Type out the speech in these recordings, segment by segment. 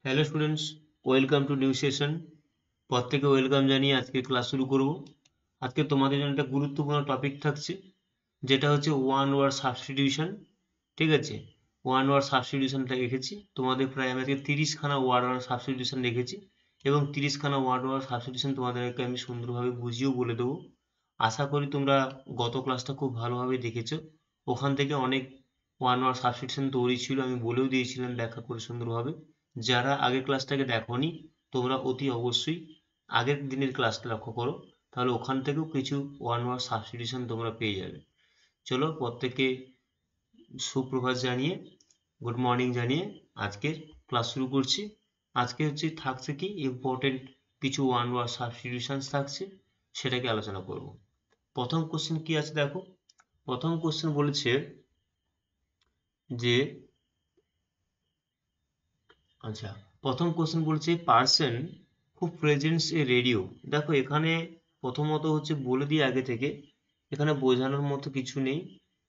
Hello students, welcome to new session. প্রত্যেকে welcome জানিয়ে আজকে ক্লাস শুরু করব। আজকে তোমাদের জন্য একটা গুরুত্বপূর্ণ টপিক থাকছে, যেটা হচ্ছে ওয়ান ওয়ার্ড সাবস্টিটিউশন। ঠিক আছে, ওয়ান ওয়ার্ড সাবস্টিটিউশনটা রেখেছি তোমাদের, প্রায় আমি আজকে 30খানা ওয়ার্ড ওয়ার্ড সাবস্টিটিউশন রেখেছি এবং 30খানা ওয়ার্ড ওয়ার্ড সাবস্টিটিউশন তোমাদেরকে আমি সুন্দরভাবে বুঝিয়েও বলে দেবো। আশা করি তোমরা গত ক্লাসটা খুব ভালোভাবে দেখেছো। ওখান থেকে অনেক ওয়ান ওয়ার্ড সাবস্টিটিউশন তৈরি ছিল, আমি বলেও দিয়েছিলাম ব্যাখ্যা করে সুন্দরভাবে। যারা আগের ক্লাসটাকে দেখোনি, তোমরা অতি অবশ্যই আগের দিনের ক্লাসটা লক্ষ্য করো, তাহলে ওখান থেকেও কিছু ওয়ান ওয়ার্ড সাবস্টিটিউশন তোমরা পেয়ে যাবে। চলো প্রত্যেককে সুপ্রভাত জানিয়ে, গুড মর্নিং জানিয়ে আজকের ক্লাস শুরু করছি। আজকে থাকছে কি ইম্পর্টেন্ট কিছু ওয়ান ওয়ার্ড সাবস্টিটিউশন থাকছে, সেটাকে আলোচনা করব। প্রথম কোশ্চেন কি আছে দেখো। প্রথম কোশ্চেন বলেছে যে আচ্ছা, প্রথম কোশ্চেন বলছে person who presents a radio. দেখো এখানে প্রথমত বলে দিই আগে থেকে, এখানে বোঝানোর মতো কিছু নেই।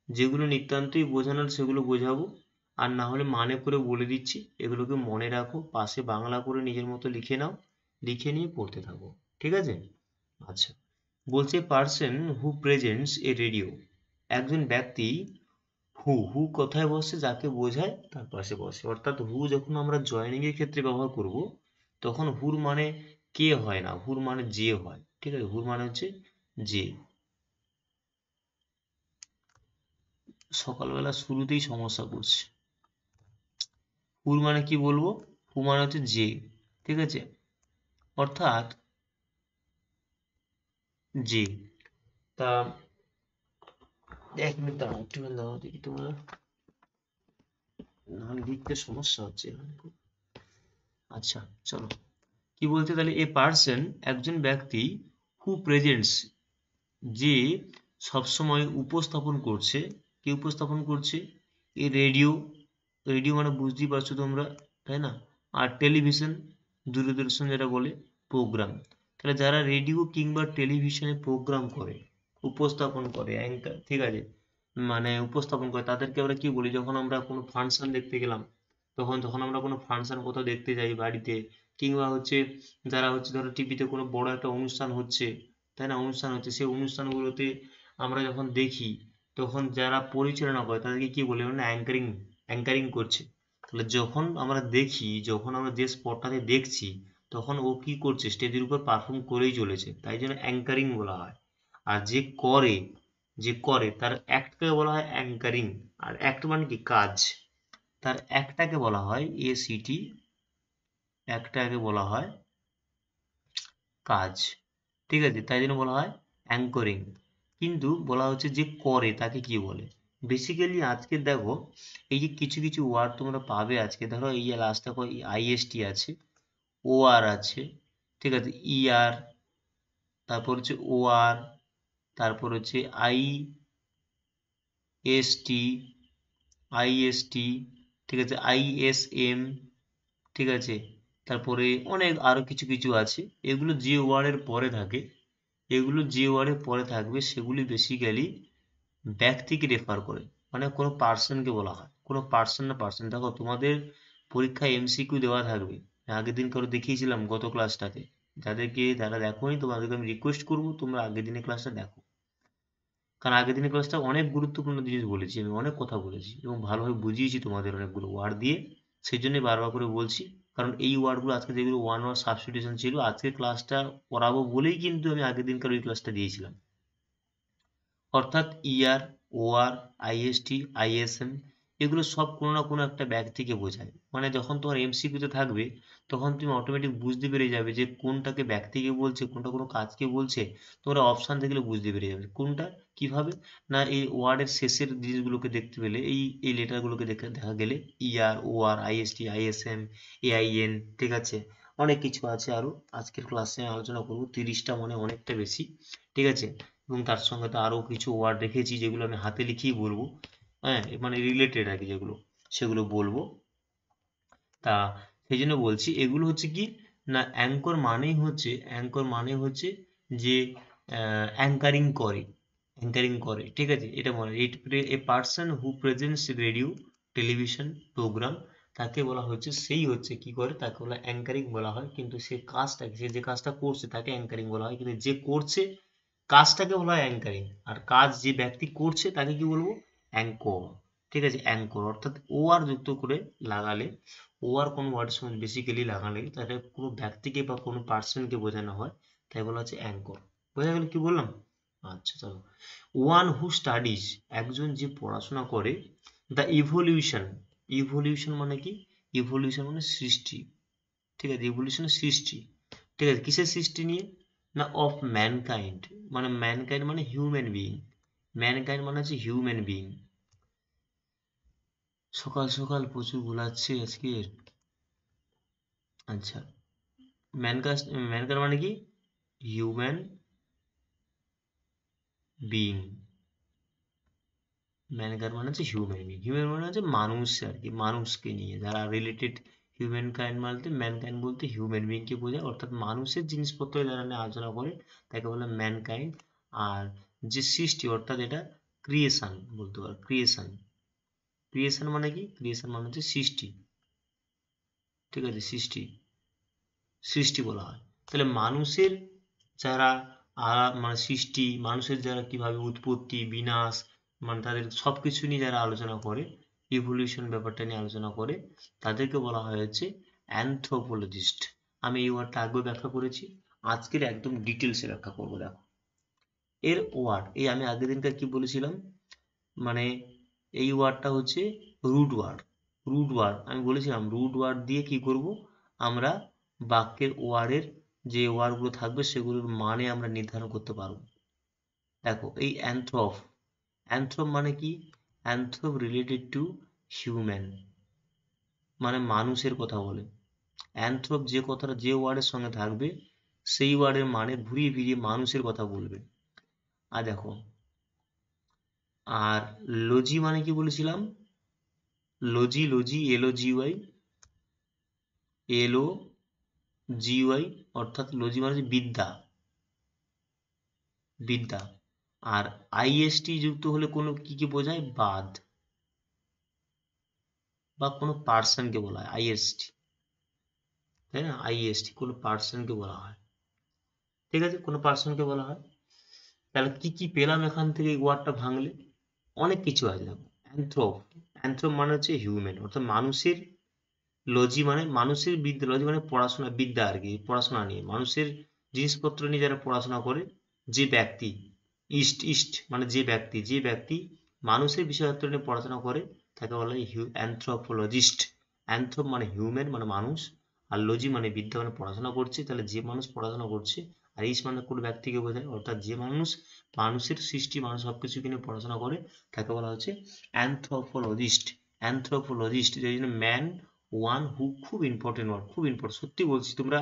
যেগুলো নিতান্তই বোঝানোর সেগুলো বোঝাবো, আর না হলে মানে করে বলে দিচ্ছি। এগুলোকে মনে রাখো, পাশে বাংলা করে নিজের মতো লিখে নাও, লিখে নিয়ে পড়তে থাকো। ঠিক আছে? আচ্ছা, বলছে person who presents a radio, একজন ব্যক্তি। হু হু কোথায় বসে, যাকে বোঝায় তার পাশে বসে। অর্থাৎ হু যখন আমরা জয়েনিং এর ক্ষেত্রে ব্যবহার করব, তখন হুর মানে কে হয় না, হুর মানে যে হয়। ঠিক আছে, হুর মানে যে। সকালবেলা শুরুতেই সমস্যা করছে। হুর মানে কি বলবো, হু মানে যে। ঠিক আছে, অর্থাৎ যে। তা 1 মিনিট দাঁড়াও, একটুখানি দাঁড়াও দেখি, তোমার নাহলে লিখতে সমস্যা হচ্ছে এখানে খুব। আচ্ছা চলো, কি বলতে তাহলে এ পার্সন একজন ব্যক্তি, হু প্রেজেন্টস যে সবসময় উপস্থাপন করছে। কি উপস্থাপন করছে? এই রেডিও, রেডিও মানে বুঝতেই পারছো তোমরা, তাই না? আর টেলিভিশন, দূরদর্শন যেটা বলে, প্রোগ্রাম। তাহলে যারা রেডিও কিংবা টেলিভিশনে প্রোগ্রাম করে, উপস্থাপন করে, অ্যাঙ্কার, ঠিক আছে, মানে উপস্থাপন করে, তাদেরকে আমরা কি বলি? যখন আমরা কোনো ফাংশন দেখতে গেলাম, তখন যখন আমরা কোনো ফাংশন কোথাও দেখতে যাই বাড়িতে, কিংবা যারা ধরো টিভিতে কোনো বড় একটা অনুষ্ঠান হচ্ছে, তাই না, অনুষ্ঠান হচ্ছে, সেই অনুষ্ঠানগুলোতে আমরা যখন দেখি, তখন যারা পরিচালনা করে তাদেরকে কি বলে? মানে অ্যাঙ্কারিং, অ্যাঙ্কারিং করছে। তাহলে যখন আমরা দেখি, যখন আমরা যে স্পটটাতে দেখছি, তখন ও কি করছে? স্টেজের উপর পারফর্ম করেই চলেছে, তাই জন্য অ্যাঙ্কারিং বলা হয়। আর যে করে, যে করে তার অ্যাক্টকে বলা হয় অ্যাঙ্কারিং। আর অ্যাক্ট মানে কি? কাজ। তার অ্যাক্টটাকে বলা হয় এসিটি, অ্যাক্টটাকে বলা হয় কাজ। ঠিক আছে, তাই জন্য বলা হয় অ্যাঙ্করিং। কিন্তু বলা হচ্ছে যে করে তাকে কি বলে? বেসিক্যালি আজকে দেখো, এই যে কিছু কিছু ওয়ার্ড তোমরা পাবে আজকে, ধরো এই যে লাস্ট দেখো আইএসটি আছে, ও আর আছে, ঠিক আছে, ইআর, তারপর ও আর, তারপর আই এস টি, আইএসটি, ঠিক আছে, আইএসএম, ঠিক আছে, তারপরে অনেক আরো কিছু কিছু আছে। এগুলো যে ওয়ার্ডের পরে থাকে, এগুলো যে ওয়ার্ডের পরে থাকবে সেগুলি বেসিক্যালি ব্যক্তিকে রেফার করে, মানে কোনো পার্সনকে বলা হয়। কোনো পার্সন না পার্সন, দেখো তোমাদের পরীক্ষায় এমসিকিউ দেওয়া থাকবে। আগের দিন কারো দেখিয়েছিলাম গত ক্লাসটাতে, যারা দেখোনি তোমাদেরকে আমি রিকোয়েস্ট করবো তোমরা আগের দিনের ক্লাসটা দেখো। কারণ আগের দিনের ক্লাসটা অনেক গুরুত্বপূর্ণ জিনিস বলেছি, আমি অনেক কথা বলেছি এবং ভালোভাবে বুঝিয়েছি তোমাদের অনেকগুলো ওয়ার্ড দিয়ে। সেই জন্যই বারবার করে বলছি, কারণ এই ওয়ার্ডগুলো আজকে যেগুলো ওয়ান ওয়ার্ড সাবস্টিটিউশন ছিল, আজকের ক্লাসটা পড়াবো বলেই কিন্তু আমি আগের দিনকার ওই ক্লাসটা দিয়েছিলাম। অর্থাৎ ইআর, ওআর, আইএসটি, আইএসএম, এগুলো সব কোনো না কোনো একটা ব্যক্তিকে বোঝায়। মানে যখন তোমার এমসিকিউতে থাকবে, তখন তুমি অটোমেটিক বুঝতে পেরে যাবে যে কোনটাকে ব্যক্তিকে বলছে, কোনটা কোনো কাজকে বলছে। তোমরা অপশান দেখলে বুঝতে পেরে যাবে কোনটা। কিভাবে? না, এই ওয়ার্ডের শেষের জিনিসগুলোকে দেখতে পেলে, এই লেটারগুলোকে দেখা গেলে, ER, OR, IST, ISM, AIN, ঠিক আছে, অনেক কিছু আছে আরো। আজকের ক্লাসে আলোচনা করবো 30টা, মানে অনেকটা বেশি। ঠিক আছে, এবং তার সঙ্গে তো আরো কিছু ওয়ার্ড রেখেছি যেগুলো আমি হাতে লিখেই বলবো। হ্যাঁ, মানে রিলেটেড আর কি, যেগুলো সেগুলো বলবো। তা সেই জন্য বলছি এগুলো কি না, অ্যাঙ্কর মানে যে অ্যাঙ্কারিং করে, অ্যাঙ্কারিং করে। ঠিক আছে, এটা মনে, a person who presents radio, television programme তাকে বলা হচ্ছে, সেই হচ্ছে কি করে, তাকে বলা অ্যাঙ্কারিং বলা হয়। কিন্তু সে কাজটাকে, সে যে কাজটা করছে তাকে অ্যাঙ্কারিং বলা হয়, কিন্তু যে করছে কাজটাকে বলা হয় অ্যাঙ্কারিং। আর কাজ যে ব্যক্তি করছে তাকে কি বলবো, অ্যাঙ্কর। ঠিক আছে, অ্যাঙ্কর অর্থাৎ ও আর যুক্ত করে লাগালে, ও আর কোনো ওয়ার্ডের সঙ্গে বেসিক্যালি লাগালে তাকে কোনো ব্যক্তিকে বা কোনো পার্সনকে বোঝানো হয়, তাই বলা হচ্ছে অ্যাঙ্কর। বোঝা গেল কি বললাম? আচ্ছা চলো, ওয়ান হু স্টাডিজ, একজন যে পড়াশোনা করে, দ্য ইভলিউশন, ইভলিউশন মানে কি, ইভলিউশন মানে সৃষ্টি। ঠিক আছে, ইভলিউশন সৃষ্টি। ঠিক আছে, কিসের সৃষ্টি নিয়ে, না অফ ম্যানকাইন্ড, মানে ম্যানকাইন্ড মানে হিউম্যান বিইং, ম্যানকাইন্ড মানে হচ্ছে হিউম্যান বিইং। সকাল সকাল প্রচুর গোলাচ্ছে আজকের। আচ্ছা, ম্যানকাস্ট, ম্যানকাইন্ড মানে কি, হিউম্যান বিইং। ম্যানকাইন্ড মানে হচ্ছে হিউম্যান বিইং, হিউম্যান মানে হচ্ছে মানুষ আর কি, মানুষকে নিয়ে যারা রিলেটেড। হিউম্যান কাইন্ড বলতে, ম্যানকাইন্ড বলতে হিউম্যান বিইংকে বোঝায়, অর্থাৎ মানুষের জিনিসপত্র যারা নিয়ে আলোচনা করে তাকে বলে ম্যানকাইন্ড। আর যে সৃষ্টি, অর্থাৎ এটা ক্রিয়েশন বলতে পারো, ক্রিয়েশন। ক্রিয়েশন মানে কি, ক্রিয়েশন মানে হচ্ছে সৃষ্টি। ঠিক আছে, সৃষ্টি, সৃষ্টি বলা হয়। তাহলে মানুষের যারা মানে সৃষ্টি, মানুষের যারা কিভাবে উৎপত্তি বিনাশ, মানে তাদের সবকিছু নিয়ে যারা আলোচনা করে, ইভলিউশন ব্যাপারটা নিয়ে আলোচনা করে, তাদেরকে বলা হয় হচ্ছে অ্যানথ্রোপোলজিস্ট। আমি এই ওয়ার্ডটা আগেও ব্যাখ্যা করেছি, আজকের একদম ডিটেলসে ব্যাখ্যা করবো। দেখো এর ওয়ার্ড, এই আমি আগের দিনকার কি বলেছিলাম, মানে এই ওয়ার্ডটা হচ্ছে রুট ওয়ার্ড। রুট ওয়ার্ড আমি বলেছিলাম, রুট ওয়ার্ড দিয়ে কি করব, আমরা বাক্যের ওয়ার্ডের যে ওয়ার্ডগুলো থাকবে সেগুলোর মানে আমরা নির্ধারণ করতে পারবো। দেখো এই অ্যানথ্রপ, অ্যানথ্রপ মানে কি, অ্যানথ্রপ রিলেটেড টু হিউম্যান, মানে মানুষের কথা বলে। অ্যানথ্রপ যে কথাটা যে ওয়ার্ডের সঙ্গে থাকবে সেই ওয়ার্ডের মানে ঘুরিয়ে ফিরিয়ে মানুষের কথা বলবে। আর দেখো, আর লজি মানে কি বলেছিলাম, logy, logy L O G Y, L O G Y, অর্থাৎ লজি মানে হচ্ছে বিদ্যা, বিদ্যা। আর আইএসটি যুক্ত হলে কোনো কি কি বোঝায়, বাদ, বা কোনো পার্সনকে বলা হয় আইএসটি, তাই না, আইএসটি কোনো পার্সনকে বলা হয়। ঠিক আছে, কোনো পার্সনকে বলা হয়। তাহলে কি কি পেলাম এখান থেকে এই ওয়ার্ডটা ভাঙলে, অনেক কিছু আছে। দেখো অ্যানথ্রোপ, অ্যানথ্রোপ মানে হচ্ছে হিউম্যান, অর্থাৎ মানুষের। লজি মানে মানুষের বিদ্যা, লজি মানে পড়াশোনা, বিদ্যা আর কি, পড়াশোনা নিয়ে, মানুষের জিনিসপত্র নিয়ে যারা পড়াশোনা করে, যে ব্যক্তি, ইস্ট ইস্ট মানে যে ব্যক্তি, যে ব্যক্তি মানুষের বিষয়পত্র নিয়ে পড়াশোনা করে তাকে বলা হয় অ্যানথ্রোপোলজিস্ট। অ্যানথ্রোপ মানে হিউম্যান মানে মানুষ, আর লজি মানে বিদ্যা মানে পড়াশোনা করছে, তাহলে যে মানুষ পড়াশোনা করছে। আর ইস্ট মানে কোনো ব্যক্তিকে বোঝায়, অর্থাৎ যে মানুষ মানুষের সৃষ্টি, মানুষ সবকিছুকে নিয়ে পড়াশোনা করে তাকে বলা হচ্ছে অ্যানথ্রোপোলজিস্ট। অ্যানথ্রোপোলজিস্ট, এই জন্য ম্যান ওয়ান হু, খুব ইম্পর্টেন্ট ওয়ার্ড, খুব ইম্পর্টেন্ট, সত্যি বলছি। তোমরা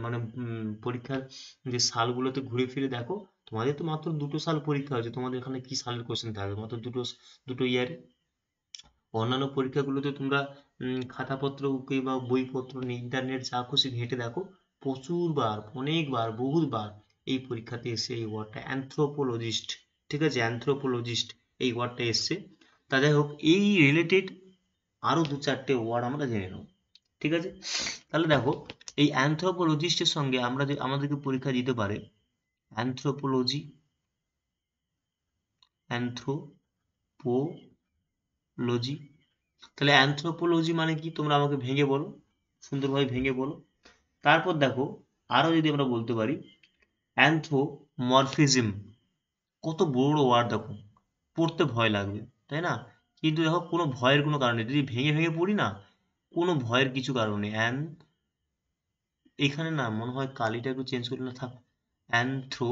মানে পরীক্ষার যে সালগুলোতে ঘুরে ফিরে দেখো, তোমাদের তো মাত্র 2টো সাল পরীক্ষা হয়েছে, তোমাদের এখানে কি সালের কোশ্চেন থাকবে, মাত্র দুটো, দুটো ইয়ারে। অন্যান্য পরীক্ষাগুলোতে তোমরা খাতাপত্র কিংবা বইপত্র নিয়ে ইন্টারনেট যা খুশি ঘেঁটে দেখো, প্রচুর বার, অনেকবার, বহুতবার এই পরীক্ষাতে এসে এই ওয়ার্ডটা অ্যানথ্রোপোলজিস্ট, ঠিক আছে, অ্যানথ্রোপোলজিস্ট এই ওয়ার্ডটা এসছে। তা যাই হোক, এই রিলেটেড আরো 2-4টে ওয়ার্ড আমরা জেনে নেব। ঠিক আছে, তাহলে দেখো এই অ্যানথ্রোপোলজিস্টের সঙ্গে আমরা যে আমাদেরকে পরীক্ষা দিতে পারে অ্যানথ্রোপোলজি, অ্যানথ্রোপোলজি। তাহলে অ্যানথ্রোপোলজি মানে কি, তোমরা আমাকে ভেঙে বলো, সুন্দরভাবে ভেঙে বলো। তারপর দেখো আরো যদি আমরা বলতে পারি অ্যানথ্রোমরফিজম, কত বড় ওয়ার্ড দেখো, পড়তে ভয় লাগবে, তাই না? কিন্তু দেখো কোনো ভয়ের কোনো কারণ নেই, যদি ভেঙে ভেঙে পড়ি না, কোনো ভয়ের কিছু কারণ নেই। এখানে না মনে হয় কালিটা একটু চেঞ্জ করে না, থাক, অ্যানথ্রো,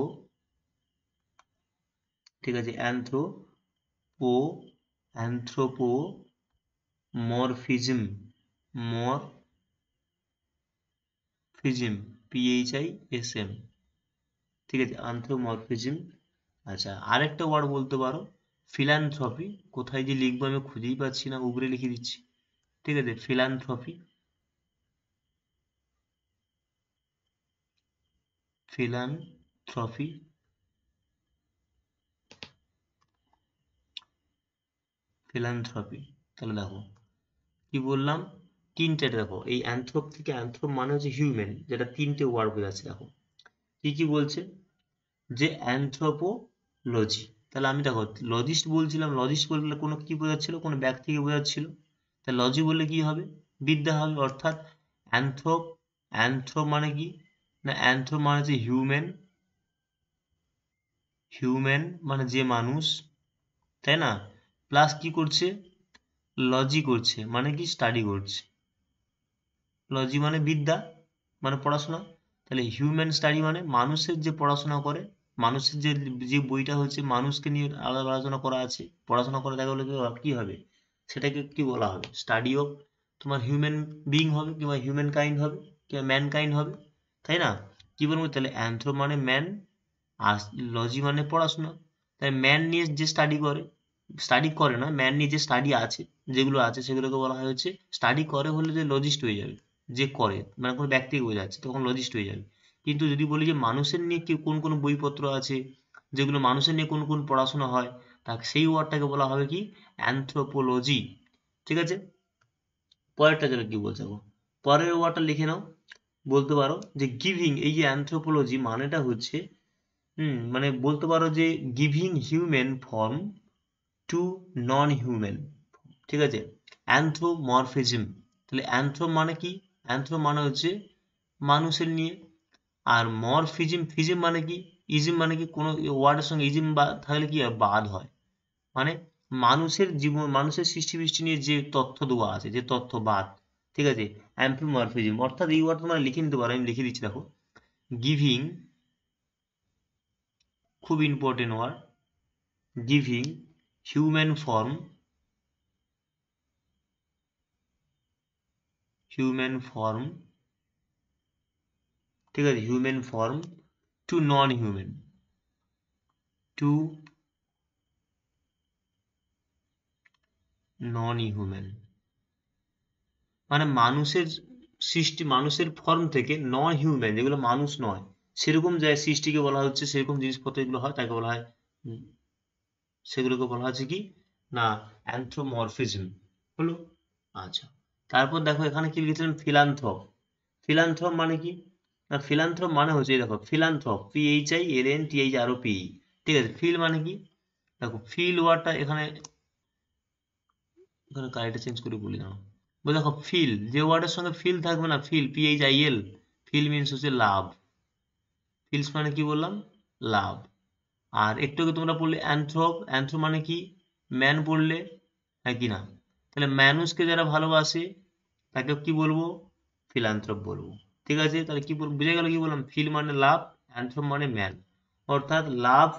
ঠিক আছে, অ্যানথ্রোপোমরফিজম, মরফিজম, PHISM, ঠিক আছে, অ্যানথ্রোমরফিজম। আচ্ছা, আরেকটা ওয়ার্ড বলতে পারো ফিলান্থ্রপি, কোথায় যে লিখবো আমি খুঁজেই পাচ্ছি না, উপরে লিখে দিচ্ছি। ঠিক আছে, ফিলান্থ্রপি, ফিলান্থ্রপি, ফিলান্থ্রপি। তাহলে দেখো কি বললাম, তিনটে দেখো, এই অ্যানথ্রোপ থেকে অ্যানথ্রোপ মানে হচ্ছে হিউম্যান, যেটা তিনটে ওয়ার্ড বোঝাচ্ছে। দেখো কি কি বলছে, যে অ্যানথ্রোপোলজি, তাহলে আমি দেখো লজিস্ট বলছিলাম, লজিস্ট বললে কোনো কি বোঝাচ্ছিল, কোনো ব্যক্তিকে বোঝাচ্ছিল। তাহলে লজি বললে কি হবে, বিদ্যা হবে। অর্থাৎ অ্যানথ্রোপ, অ্যানথ্রোপ মানে কি না, অ্যানথ্রোপ মানে হচ্ছে হিউম্যান, হিউম্যান মানে যে মানুষ, তাই না, প্লাস কি করছে, লজি করছে মানে কি স্টাডি করছে, লজি মানে বিদ্যা মানে পড়াশোনা। তাহলে হিউম্যান স্টাডি মানে মানুষের যে পড়াশোনা করে, মানুষের যে যে বইটা হচ্ছে মানুষকে নিয়ে আলাদা আলোচনা করা আছে, পড়াশোনা করে দেখা গেলে কি হবে, সেটাকে কি বলা হবে, স্টাডি অফ তোমার হিউম্যান বিং হবে, কিংবা হিউম্যান কাইন্ড হবে, কিংবা ম্যান কাইন্ড হবে, তাই না। কি বলবো, তাহলে অ্যানথ্রো মানে ম্যান, আর লজি মানে পড়াশোনা। তাই ম্যান নিয়ে যে স্টাডি করে, স্টাডি করে না, ম্যান নিয়ে যে স্টাডি আছে, যেগুলো আছে সেগুলোকে বলা হয় হচ্ছে, স্টাডি করে হলে যে লজিস্ট হয়ে যাবে, যে করে মানে কোনো ব্যক্তিকে বোঝাচ্ছে, তখন লজিস্ট হয়ে যাবে। কিন্তু যদি বলি যে মানুষের নিয়ে কি কোন কোন বইপত্র আছে, যেগুলো মানুষের নিয়ে কোন কোন পড়াশোনা হয়, তাকে সেই ওয়ার্ডটাকে বলা হবে কি, অ্যানথ্রোপোলজি। ঠিক আছে, পরেরটা চলো কি বলছে গো, পরের ওয়ার্ডটা লিখে নাও। বলতে পারো যে গিভিং, এই যে অ্যানথ্রোপোলজি মানেটা হচ্ছে, মানে বলতে পারো যে giving human form to non human. ঠিক আছে, অ্যানথ্রোমরফিজম। তাহলে অ্যানথ্রো মানে কি, অ্যানথ্রো মানে হচ্ছে মানুষের নিয়ে, আর মরফিজম, ফিজম মানে কি, ইজম মানে কি, কোনো ওয়ার্ডের সঙ্গে ইজম বা থাকলে কি হয়, বাদ হয়, মানে মানুষের জীবন, মানুষের সৃষ্টি বৃষ্টি নিয়ে যে তথ্য দেওয়া আছে, যে তথ্যবাদ। ঠিক আছে, অ্যানথ্রোমরফিজম অর্থাৎ এই ওয়ার্ড তোমরা লিখে নিতে পারো, আমি লিখে দিচ্ছি দেখো, গিভিং, খুব important word, giving human form, human form, ঠিক আছে, human form to non human, to non human, মানে মানুষের সৃষ্টি, মানুষের ফর্ম থেকে নন হিউম্যান, যেগুলো মানুষ নয় সেরকম যায় সৃষ্টিকে বলা হচ্ছে, সেরকম জিনিসপত্র এগুলো হয় তাকে বলা হয়, সেগুলোকে বলা হচ্ছে কি না, অ্যানথ্রোমরফিজম। হলো, আচ্ছা। তারপর দেখো এখানে কি লিখেছিলাম, ফিলান্থ্রপ। ফিলান্থ্রপ মানে কি না, ফিলান্থ্রপ মানে হচ্ছে, দেখো ফিলান্থ্রপ, PHILANTHROP। ঠিক আছে, ফিল মানে কি, দেখো ফিল ওয়ার্ডটা এখানে, এখানে কারেক্টটা চেঞ্জ করে বলি না, দেখো ফিল, যে ওয়ার্ডের সঙ্গে ফিল থাকবে না, ফিল, PHIL, ফিল মিনস হচ্ছে লাভ, ফিলস মানে কি বললাম, লাভ। আর একটু আগে তোমরা পড়লে অ্যানথ্রপ, অ্যানথ্রপ মানে কি, ম্যান পড়লে, হ্যাঁ কি না, তাহলে মানুষকে যারা ভালোবাসে তাকে কি বলবো, ফিলান্থ্রপ বলবো। ঠিক আছে, তাহলে কি বলবো, বুঝে গেল কি বললাম, ফিল মানে লাভ, অ্যানথ্রপ মানে ম্যান, অর্থাৎ love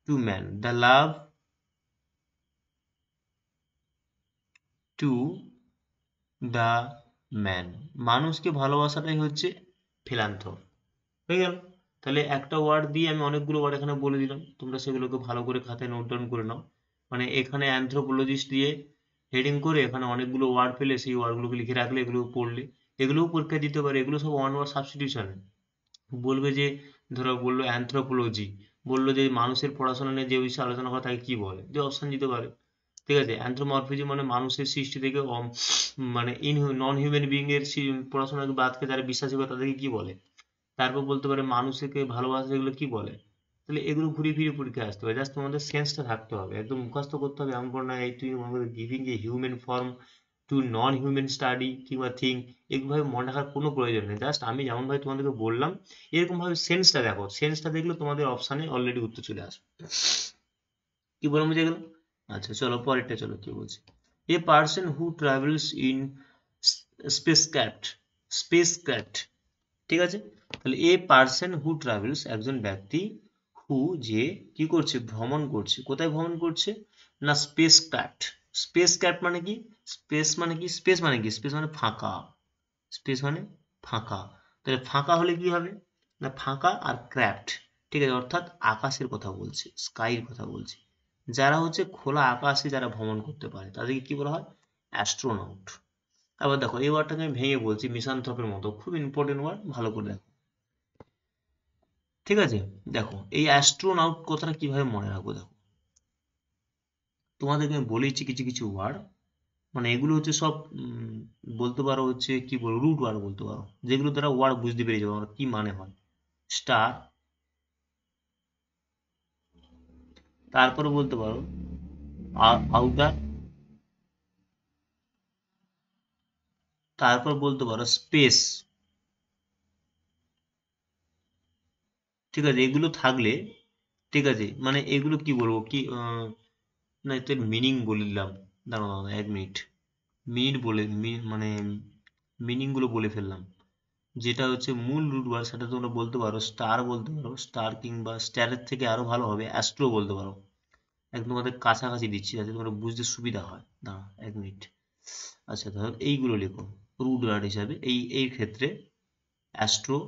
to man, the love to the man, মানুষকে ভালোবাসাটাই হচ্ছে ফিলান্থ্রপ। হয়ে গেল। তাহলে একটা ওয়ার্ড দিয়ে আমি অনেকগুলো ওয়ার্ড এখানে বলে দিলাম, তোমরা সেগুলোকে ভালো করে খাতায় নোট ডাউন করে নাও। মানে এখানে অ্যানথ্রোপোলজিস্ট দিয়ে হেডিং করে এখানে অনেকগুলো ওয়ার্ড পেলে সেই ওয়ার্ডগুলোকে লিখে রাখলে, এগুলো পড়লে, এগুলোও পরীক্ষা দিতে পারে, এগুলো সব ওয়ান ওয়ার্ড সাবস্টিটিউশন। বলবে যে, ধরো বললো অ্যানথ্রোপোলজি, বললো যে মানুষের পড়াশোনা নিয়ে যে বিষয়ে আলোচনা করা তাকে কি বলে, যে অপশন দিতে পারে। ঠিক আছে, অ্যানথ্রোমরফিজম মানে মানুষের সৃষ্টি থেকে মানে নন হিউম্যান বিং এর পড়াশোনাকে বাদকে যারা বিশ্বাসী করে তাদেরকে কি বলে। তারপর বলতে পারে মানুষকে ভালোবাসা, এগুলো কি বলে। তাহলে এগুলো ঘুরিয়ে ফিরে পরীক্ষায় আসতে হবে, জাস্ট তোমাদের সেন্সটা থাকতে হবে, একদম মুখস্থ করতে হবে এমন করে না, এই তুই মনে করে giving a human form to non human study কিংবা থিং, এগুলোভাবে মনে রাখার কোনো প্রয়োজন নেই। জাস্ট আমি যেমন ভাবে তোমাদেরকে বললাম, এরকম ভাবে সেন্সটা দেখো, সেন্সটা দেখলে তোমাদের অপশানে অলরেডি উত্তর চলে আসবে। কি বললাম, বুঝে গেল। আচ্ছা চলো পরেরটা, চলো কি বলছে, এ person who travels in spacecraft, spacecraft. ঠিক আছে, তাহলে এ পার্সন হু ট্রাভেলস, একজন ব্যক্তি, হু যে কি করছে, ভ্রমণ করছে, কোথায় ভ্রমণ করছে না, স্পেস ক্রাফট। স্পেস ক্রাফট মানে কি, স্পেস মানে কি, স্পেস মানে কি, স্পেস মানে ফাঁকা, স্পেস মানে ফাঁকা। তাহলে ফাঁকা হলে কি হবে না, ফাঁকা আর ক্রাফট, ঠিক আছে, অর্থাৎ আকাশের কথা বলছে, স্কাইয়ের কথা বলছে। যারা হচ্ছে খোলা আকাশে যারা ভ্রমণ করতে পারে তাদেরকে কি বলা হয়, অ্যাস্ট্রোনট। আবার দেখো এই ওয়ার্ডটাকে আমি ভেঙে বলছি, মিশান্থ্রপের মতো, খুব ইম্পর্টেন্ট ওয়ার্ড, ভালো করে দেখো। ঠিক আছে, দেখো এই অ্যাস্ট্রোনট কথাটা কিভাবে মনে রাখবো, দেখো তোমাদেরকে আমি বলেছি কিছু কিছু ওয়ার্ড, মানে এগুলো হচ্ছে সব বলতে পারো হচ্ছে কি বলবো রুট ওয়ার্ড বলতে পারো, যেগুলো দ্বারা ওয়ার্ড বুঝতে পেরে যাবো আমরা কি মানে হয়। স্টার, তারপরে বলতে পারো আউটার, তারপর বলতে পারো স্পেস। ঠিক আছে, এগুলো থাকলে, ঠিক আছে, মানে এগুলো কি বলবো কি না এতে মিনিং বলে দিলাম। দাঁড়াও দাঁড়াও, 1 মিনিট। মিনিট বলে মানে মিনিং গুলো বলে ফেললাম। যেটা হচ্ছে মূল রুট ওয়ার্ড সেটা তোমরা বলতে পারো স্টার বলতে পারো, স্টার কিংবা স্টারের থেকে আরো ভালো হবে অ্যাস্ট্রো বলতে পারো। একদম তোমাদের কাছাকাছি দিচ্ছি যাতে তোমরা বুঝতে সুবিধা হয়। দাঁড়া 1 মিনিট। আচ্ছা ধরো এইগুলো লেখো রুট ওয়ার্ড হিসাবে, এই ক্ষেত্রে অ্যাস্ট্রো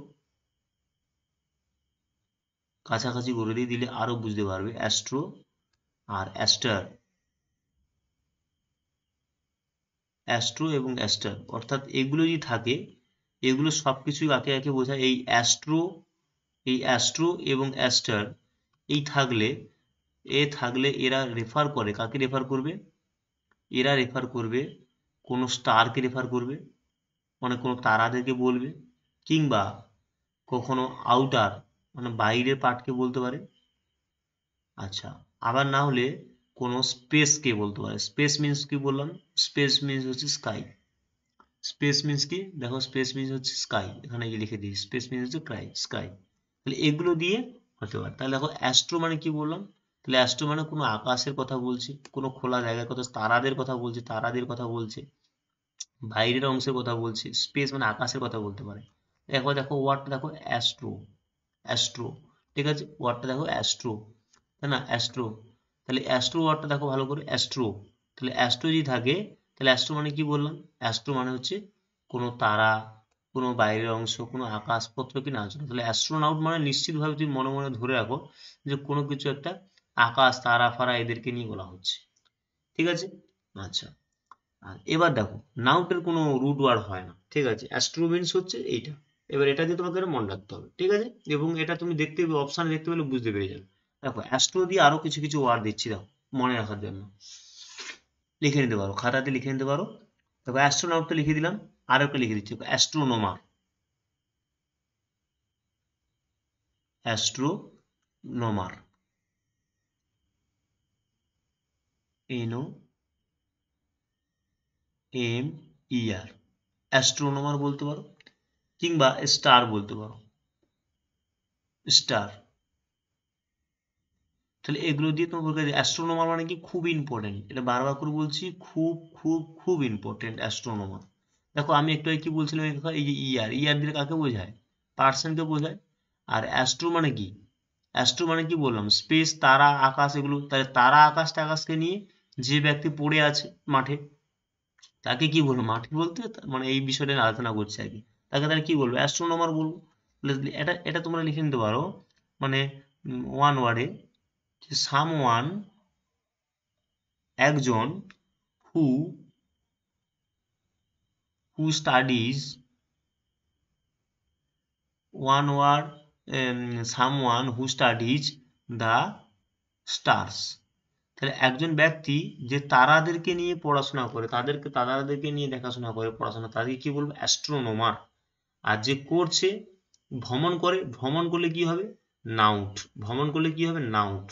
কাছাকাছি করে দিয়ে দিলে আরো বুঝতে পারবে। অ্যাস্ট্রো আর অ্যাস্টার, অ্যাস্ট্রো এবং অ্যাস্টার অর্থাৎ এগুলো যদি থাকে, এগুলো সবকিছুই একে একে বোঝায়। এই অ্যাস্ট্রো এবং অ্যাস্টার থাকলে, থাকলে এরা রেফার করে কাকে রেফার করবে? এরা রেফার করবে কোনো স্টারকে রেফার করবে, মানে কোনো তারাদেরকে বলবে, কিংবা কখনো আউটার মানে বাইরের পার্টকে বলতে পারে। আচ্ছা, আবার না হলে কোনো স্পেসকে বলতে পারে। স্পেস মিন্স কি বললাম? স্পেস মিন্স হচ্ছে স্কাই। স্পেস মিন্স কি দেখো, স্পেস মিন্স হচ্ছে স্কাই, এখানে লিখে দিই স্পেস মিন্স হচ্ছে স্কাই। তাহলে এগুলো দিয়ে হতে পারে। তাহলে দেখো অ্যাস্ট্রো মানে কি বললাম? তাহলে অ্যাস্ট্রো মানে কোনো আকাশের কথা বলছে, কোনো খোলা জায়গার কথা, তারাদের কথা বলছে, তারাদের কথা বলছে, বাইরের অংশের কথা বলছে। স্পেস মানে আকাশের কথা বলতে পারে। একবার দেখো ওয়ার্ডটা দেখো অ্যাস্ট্রো, অ্যাস্ট্রো, ঠিক আছে, ওয়ার্ডটা দেখো অ্যাস্ট্রো, তাই না? অ্যাস্ট্রো, তাহলে অ্যাস্ট্রো ওয়ার্ডটা দেখো ভালো করে, অ্যাস্ট্রো। তাহলে অ্যাস্ট্রো যদি থাকে, তাহলে অ্যাস্ট্রো মানে কি বললাম? অ্যাস্ট্রো মানে হচ্ছে কোনো তারা, কোনো বাইরের অংশ, কোনো আকাশপত্র কি না আছে। তাহলে অ্যাস্ট্রোনাউট মানে নিশ্চিতভাবে তুমি মনে মনে ধরে রাখো যে কোনো কিছু একটা আকাশ, তারা ফারা এদেরকে নিয়ে বলা হচ্ছে। ঠিক আছে? আচ্ছা, আর এবার দেখো নাউটের কোনো রুট ওয়ার্ড হয় না, ঠিক আছে? অ্যাস্ট্রো মিন্স হচ্ছে এইটা। এবার এটা দিয়ে তোমাকে মনে রাখতে হবে, ঠিক আছে? এবং এটা তুমি দেখতে অপশন দেখতে পেলে বুঝতে পেরে যাবে। দেখো অ্যাস্ট্রো দিয়ে আরো কিছু কিছু ওয়ার্ড দিচ্ছি, দেখো মনে রাখার জন্য লিখে নিতে পারো, খাতাতে লিখে নিতে পারো। দেখো অ্যাস্ট্রোনাউটটা লিখে দিলাম, আর একটা লিখে দিচ্ছি অ্যাস্ট্রোনোমার। অ্যাস্ট্রোনোমার, NOMER, অ্যাস্ট্রোনোমার বলতে পারো, কিংবা স্টার বলতে পারো, স্টার। তাহলে এগুলো দিয়ে তোমার অ্যাস্ট্রোনোমার মানে কি খুব ইম্পর্টেন্ট, এটা বারবার করে বলছি, খুব খুব খুব ইম্পর্টেন্ট অ্যাস্ট্রোনোমার। দেখো আমি একটু কি বলছিলাম, এই যে ইয়ার দিলে কাকে বোঝায়? পার্সনকে বোঝায়। আর অ্যাস্ট্রো মানে কি? অ্যাস্ট্রো মানে কি বললাম? স্পেস, তারা, আকাশ, এগুলো। তাহলে তারা আকাশ টাকাশকে নিয়ে যে ব্যক্তি পড়ে আছে মাঠে, তাকে কি বলবো? মাঠে বলতে মানে এই বিষয়টা নিয়ে আলোচনা করছে আর কি, তাকে তাহলে কি বলবো? অ্যাস্ট্রোনোমার বলবো। তাহলে এটা এটা তোমরা লিখে নিতে পারো, মানে ওয়ান ওয়ার্ডে, সামওয়ান, একজন, who who studies, one word, someone who studies the stars. তাহলে একজন ব্যক্তি যে তারাদেরকে নিয়ে পড়াশোনা করে, তারাদেরকে নিয়ে দেখাশোনা করে, পড়াশোনা, তাদেরকে কি বলবো? অ্যাস্ট্রোনোমার। আর যে করছে, ভ্রমণ করে, ভ্রমণ করলে কি হবে? নাউট। ভ্রমণ করলে কি হবে? নাউট।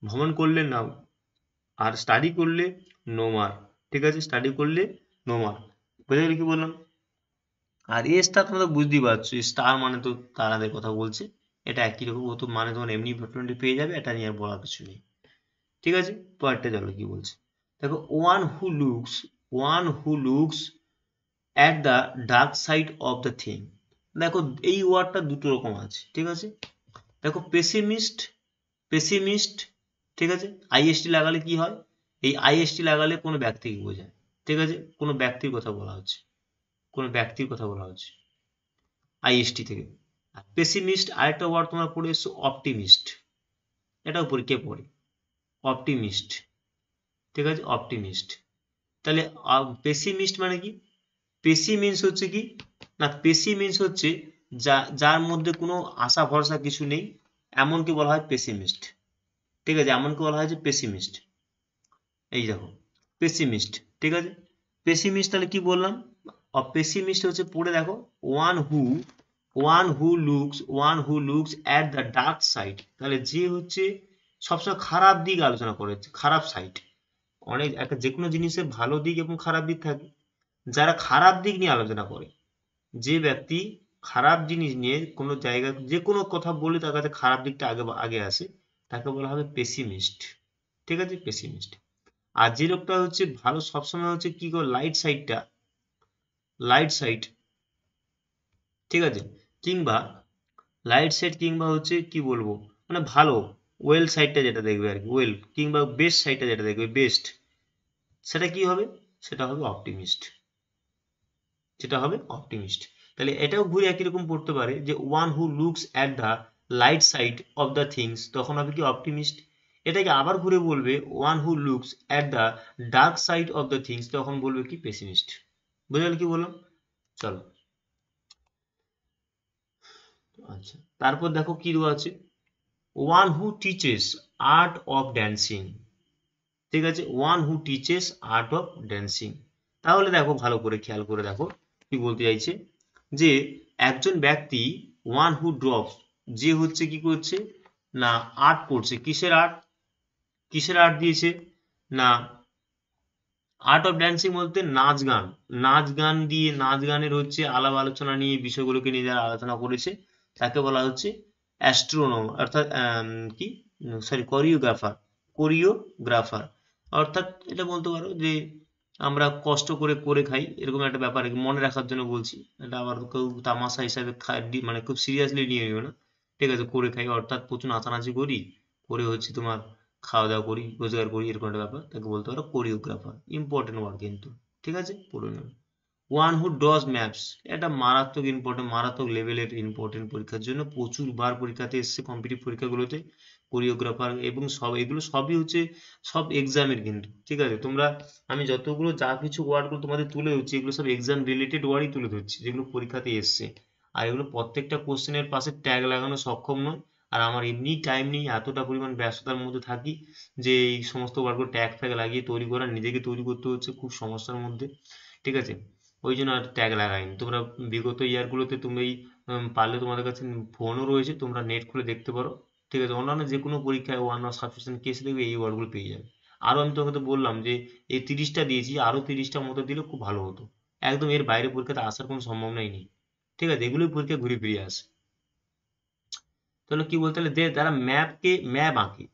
ভ্রমণ করলে নাউট, আর স্টাডি করলে নোমার। ঠিক আছে, স্টাডি করলে নোমার। বোঝা গেল কি বললাম? আর এই স্টার তোমরা বুঝতেই পারছো, স্টার মানে তো তারাদের কথা বলছে। এটা একই রকম, ও তো মানে তোমার এমনি ভোটমেন্টে পেয়ে যাবে, এটা নিয়ে আর বলার কিছু নেই। ঠিক আছে, পরেরটা চলো কি বলছে। দেখো one who looks at the dark side of the thing. দেখো এই ওয়ার্ডটা দুটো রকম আছে, ঠিক আছে? দেখো পেসিমিস্ট, পেসিমিস্ট, ঠিক আছে, আইএসটি লাগালে কি হয়? এই আইএসটি লাগালে কোনো ব্যক্তিকে বোঝায়, ঠিক আছে? কোনো ব্যক্তির কথা বলা হচ্ছে, কোনো ব্যক্তির কথা বলা হচ্ছে আইএসটি থেকে। আর পেসিমিস্ট, আরেকটা ওয়ার্ড তোমরা পড়ে এসছো অপটিমিস্ট, এটাও পরীক্ষায় পড়ে, অপটিমিস্ট, ঠিক আছে, অপটিমিস্ট। তাহলে পেসিমিস্ট মানে কি? পেসিমিন্স হচ্ছে কি না, পেসিমিন্স হচ্ছে যার মধ্যে কোনো আশা ভরসা কিছু নেই, এমনকি বলা হয় পেসিমিস্ট। ঠিক আছে, এমনকি বলা হয় যে পেসিমিস্ট। এই দেখো পেসিমিস্ট, ঠিক আছে? পেসিমিস্ট তাহলে কি বললাম, পেসিমিস্ট হচ্ছে পড়ে দেখো, one who looks at the dark side, তাহলে যে হচ্ছে সবসময় খারাপ দিক আলোচনা করে, খারাপ সাইড। অনেক একটা যে কোনো জিনিসের ভালো দিক এবং খারাপ দিক থাকে, যারা খারাপ দিক নিয়ে আলোচনা করে, যে ব্যক্তি খারাপ জিনিস নিয়ে কোনো জায়গায় যে কোনো কথা বলে তার কাছে খারাপ দিকটা আগে আগে আসে, তাকে বলা হবে পেসিমিস্ট। ঠিক আছে, পেসিমিস্ট। আর যে লোকটা হচ্ছে ভালো সবসময় হচ্ছে কি করে লাইট সাইড, ঠিক আছে, কিংবা লাইট সাইড কিংবা হচ্ছে কি বলবো মানে ভালো ওয়েল সাইডটা যেটা দেখবে আর কি, ওয়েল কিংবা বেস্ট সাইডটা যেটা দেখবে বেস্ট, সেটা কি হবে, সেটা হবে অপটিমিস্ট, যেটা হবে অপটিমিস্ট। তাহলে এটাও ঘুরে একই রকম পড়তে পারে যে one who looks at the light side of the things, তখন হবে কি অপটিমিস্ট। এটাকে আবার ঘুরে বলবে one who looks at the dark side of the things, তখন বলবে কি পেসিমিস্ট। বুঝে গেল কি বললাম? চলো, আচ্ছা তারপর দেখো কি দেওয়া আছে, one who teaches art of dancing, ঠিক আছে, one who teaches art of dancing. তাহলে দেখো ভালো করে খেয়াল করে দেখো কি বলতে চাইছে, যে একজন ব্যক্তি ওয়ান হু ড্রপস, যে হচ্ছে কি করছে না আর্ট করছে, কিসের আর্ট দিয়েছে না আর্ট অফ ড্যান্সিং বলতে নাচ গান দিয়ে নাচ গানের হচ্ছে আলাপ আলোচনা নিয়ে বিষয়গুলোকে নিয়ে যারা আলোচনা করেছে তাকে বলা হচ্ছে অ্যাস্ট্রোনম, অর্থাৎ কি সরি কোরিওগ্রাফার। অর্থাৎ এটা বলতে পারো যে আমরা কষ্ট করে করে খাই এরকম একটা ব্যাপার, মনে রাখার জন্য বলছি, এটা আবার কেউ তামাশা হিসাবে মানে খুব সিরিয়াসলি নিয়ে নিও না, ঠিক আছে, করে খাই অর্থাৎ প্রচুর নাচানাচি করি, করে হচ্ছে তোমার খাওয়া দাওয়া করি রোজগার করি, এরকম একটা ব্যাপার, তাকে বলতে পারো কোরিওগ্রাফার। ইম্পর্টেন্ট ওয়ার্ড কিন্তু, ঠিক আছে, পড়ে নেবে। ওয়ান হু ডজ ম্যাপস, এটা মারাত্মক ইম্পর্টেন্ট, মারাত্মক লেভেলের ইম্পর্টেন্ট পরীক্ষার জন্য, প্রচুর বার পরীক্ষাতে এসছে কম্পিটিটিভ পরীক্ষাগুলোতে কোরিওগ্রাফার, এবং সব এগুলো সবই হচ্ছে সব এক্সামের কিন্তু, ঠিক আছে, তোমরা আমি যতগুলো যা কিছু ওয়ার্ডগুলো তোমাদের তুলে ধরছি এগুলো সব এক্সাম রিলেটেড ওয়ার্ডই তুলে ধরছি যেগুলো পরীক্ষাতে এসছে। আর এগুলো প্রত্যেকটা কোশ্চেনের পাশে ট্যাগ লাগানো সক্ষম নয়, আর আমার এমনি টাইম নেই, এতটা পরিমাণ ব্যস্ততার মধ্যে থাকি যে এই সমস্ত ওয়ার্ডগুলো ট্যাগ ফ্যাগ লাগিয়ে তৈরি করা, নিজেকে তৈরি করতে হচ্ছে খুব সমস্যার মধ্যে, ঠিক আছে, ওই জন্য আর ট্যাগ লাগাইনি। তোমরা বিগত ইয়ারগুলোতে তুমি পারলে তোমাদের কাছে ফোনও রয়েছে, তোমরা নেট খুলে দেখতে পারো, ঠিক আছে, অন্যান্য যে কোনো পরীক্ষায় ওয়ান মার্ক সাবস্টিটিউশন কেস দেখবে এই ওয়ার্ডগুলো পেয়ে যাবে। আরও আমি তোমাকে তো বললাম যে এই 30টা দিয়েছি, আরও 30টার মতো দিলে খুব ভালো হতো, একদম এর বাইরে পরীক্ষাতে আসার কোনো সম্ভাবনাই নেই, ঠিক আছে, এগুলোই পরীক্ষা ঘুরে ফিরে আসে। তাহলে কি বলতে হলে যারা ম্যাপ আঁকে,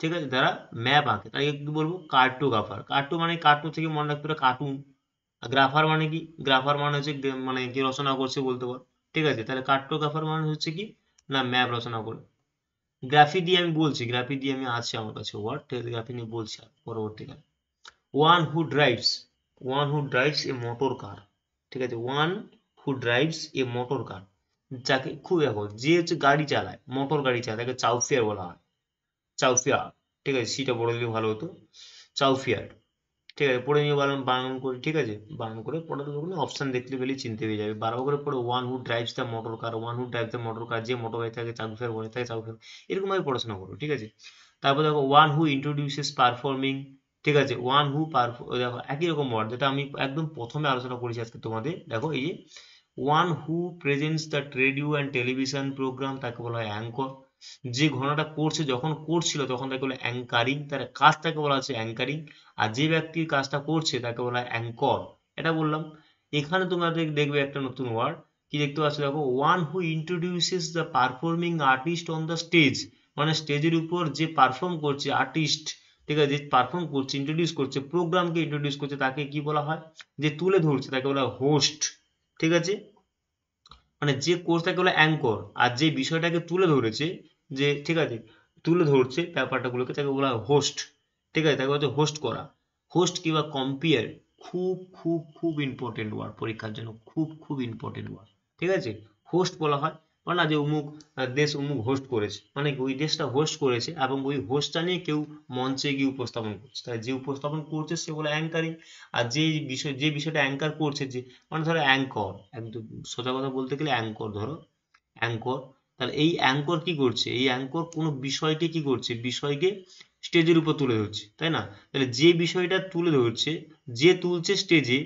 ঠিক আছে, যারা ম্যাপ আঁকে তাকে কি বলবো, কার্টোগ্রাফার। মানে কার্টো থেকে মনে রাখতে পারো কার্টুন, গ্রাফার মানে কি, গ্রাফার মানে হচ্ছে মানে কি রচনা করছে বলতে পারো, ঠিক আছে, তাহলে কার্টোগ্রাফার মানে হচ্ছে কি না ম্যাপ রচনা করে। গ্রাফি দিয়ে আমি বলছি, গ্রাফি দিয়ে আমি আছে আমার কাছে ওয়ার্ড, ঠিক আছে, গ্রাফি নিয়ে বলছি পরবর্তীকালে। One who drives, A motor car, ঠিক আছে, one who drives A motor car, যাকে খুব দেখো যে হচ্ছে গাড়ি চালায়, মোটর গাড়ি চালায় তাকে চাউফিয়ার বলা হয়, চাউফিয়ার, ঠিক আছে, সিটা বলে দিলে ভালো হতো, চাউফিয়ার, ঠিক আছে, পড়ে নিয়ে বানান করে, ঠিক আছে, বানান করে পড়ে দেবো, অপশন দেখলে পেলে চিনতে পেয়ে যাবে, বারবার করে পড়ে one who drives the motor car, যে মোটর গাড়ি থাকে চাউফিয়ার বলে থাকে চাউফিয়ার, এরকম ভাবে পড়াশোনা করো, ঠিক আছে। তারপর দেখো ওয়ান হু ইন্ট্রোডিউসেস পারফর্মিং, ঠিক আছে, দেখো একই রকম ওয়ার্ড যেটা আমি একদম প্রথমে আলোচনা করেছি আজকে তোমাদের, দেখো এই যে one who presents the radio and television programme, তাকে বলা হয় অ্যাঙ্কর। যে ঘটনাটা করছে যখন করছিল তখন তাকে বলে অ্যাঙ্কারিং, তার কাজটাকে বলা হচ্ছে অ্যাঙ্কারিং। আর যে ব্যক্তি কাজটা করছে তাকে বলা হয় অ্যাঙ্কর, এটা বললাম। এখানে তোমরা দেখবে একটা নতুন ওয়ার্ড কি দেখতে পাচ্ছ, দেখো one who introduces the performing artist on the stage, মানে স্টেজের উপর যে পারফর্ম করছে আর্টিস্ট, ঠিক আছে, যে পারফর্ম করছে ইন্ট্রোডিউস করছে প্রোগ্রামকে ইন্ট্রোডিউস করছে তাকে কি বলা হয়, যে তুলে ধরছে তাকে বলা হয় হোস্ট, ঠিক আছে, মানে যে কোর্স তাকে বলে অ্যাঙ্কর, আর যে বিষয়টাকে তুলে ধরেছে, যে ঠিক আছে তুলে ধরছে ব্যাপারটাগুলোকে তাকে বলা হয় হোস্ট, ঠিক আছে, তাকে হচ্ছে হোস্ট করা। হোস্ট কিংবা কম্পেয়ার খুব খুব খুব ইম্পর্টেন্ট ওয়ার্ড পরীক্ষার জন্য, খুব খুব ইম্পর্টেন্ট ওয়ার্ড, ঠিক আছে। হোস্ট বলা হয় মানে না যে অমুক দেশ অমুক হোস্ট করেছে, মানে ওই দেশটা হোস্ট করেছে এবং ওই হোস্টটা নিয়ে কেউ মঞ্চে গিয়ে উপস্থাপন করছে, তাই যে উপস্থাপন করছে সে বলে অ্যাঙ্কারিং। আর যে বিষয়টা অ্যাঙ্কার করছে, যে মানে ধরো অ্যাঙ্কর, একদম সোজা কথা বলতে গেলে অ্যাঙ্কর, ধরো অ্যাঙ্কর, তাহলে এই অ্যাঙ্কর কি করছে, এই অ্যাঙ্কর কোনো বিষয়কে কি করছে, বিষয়কে স্টেজের উপর তুলে ধরছে, তাই না, তাহলে যে বিষয়টা তুলে ধরছে, যে তুলছে স্টেজে,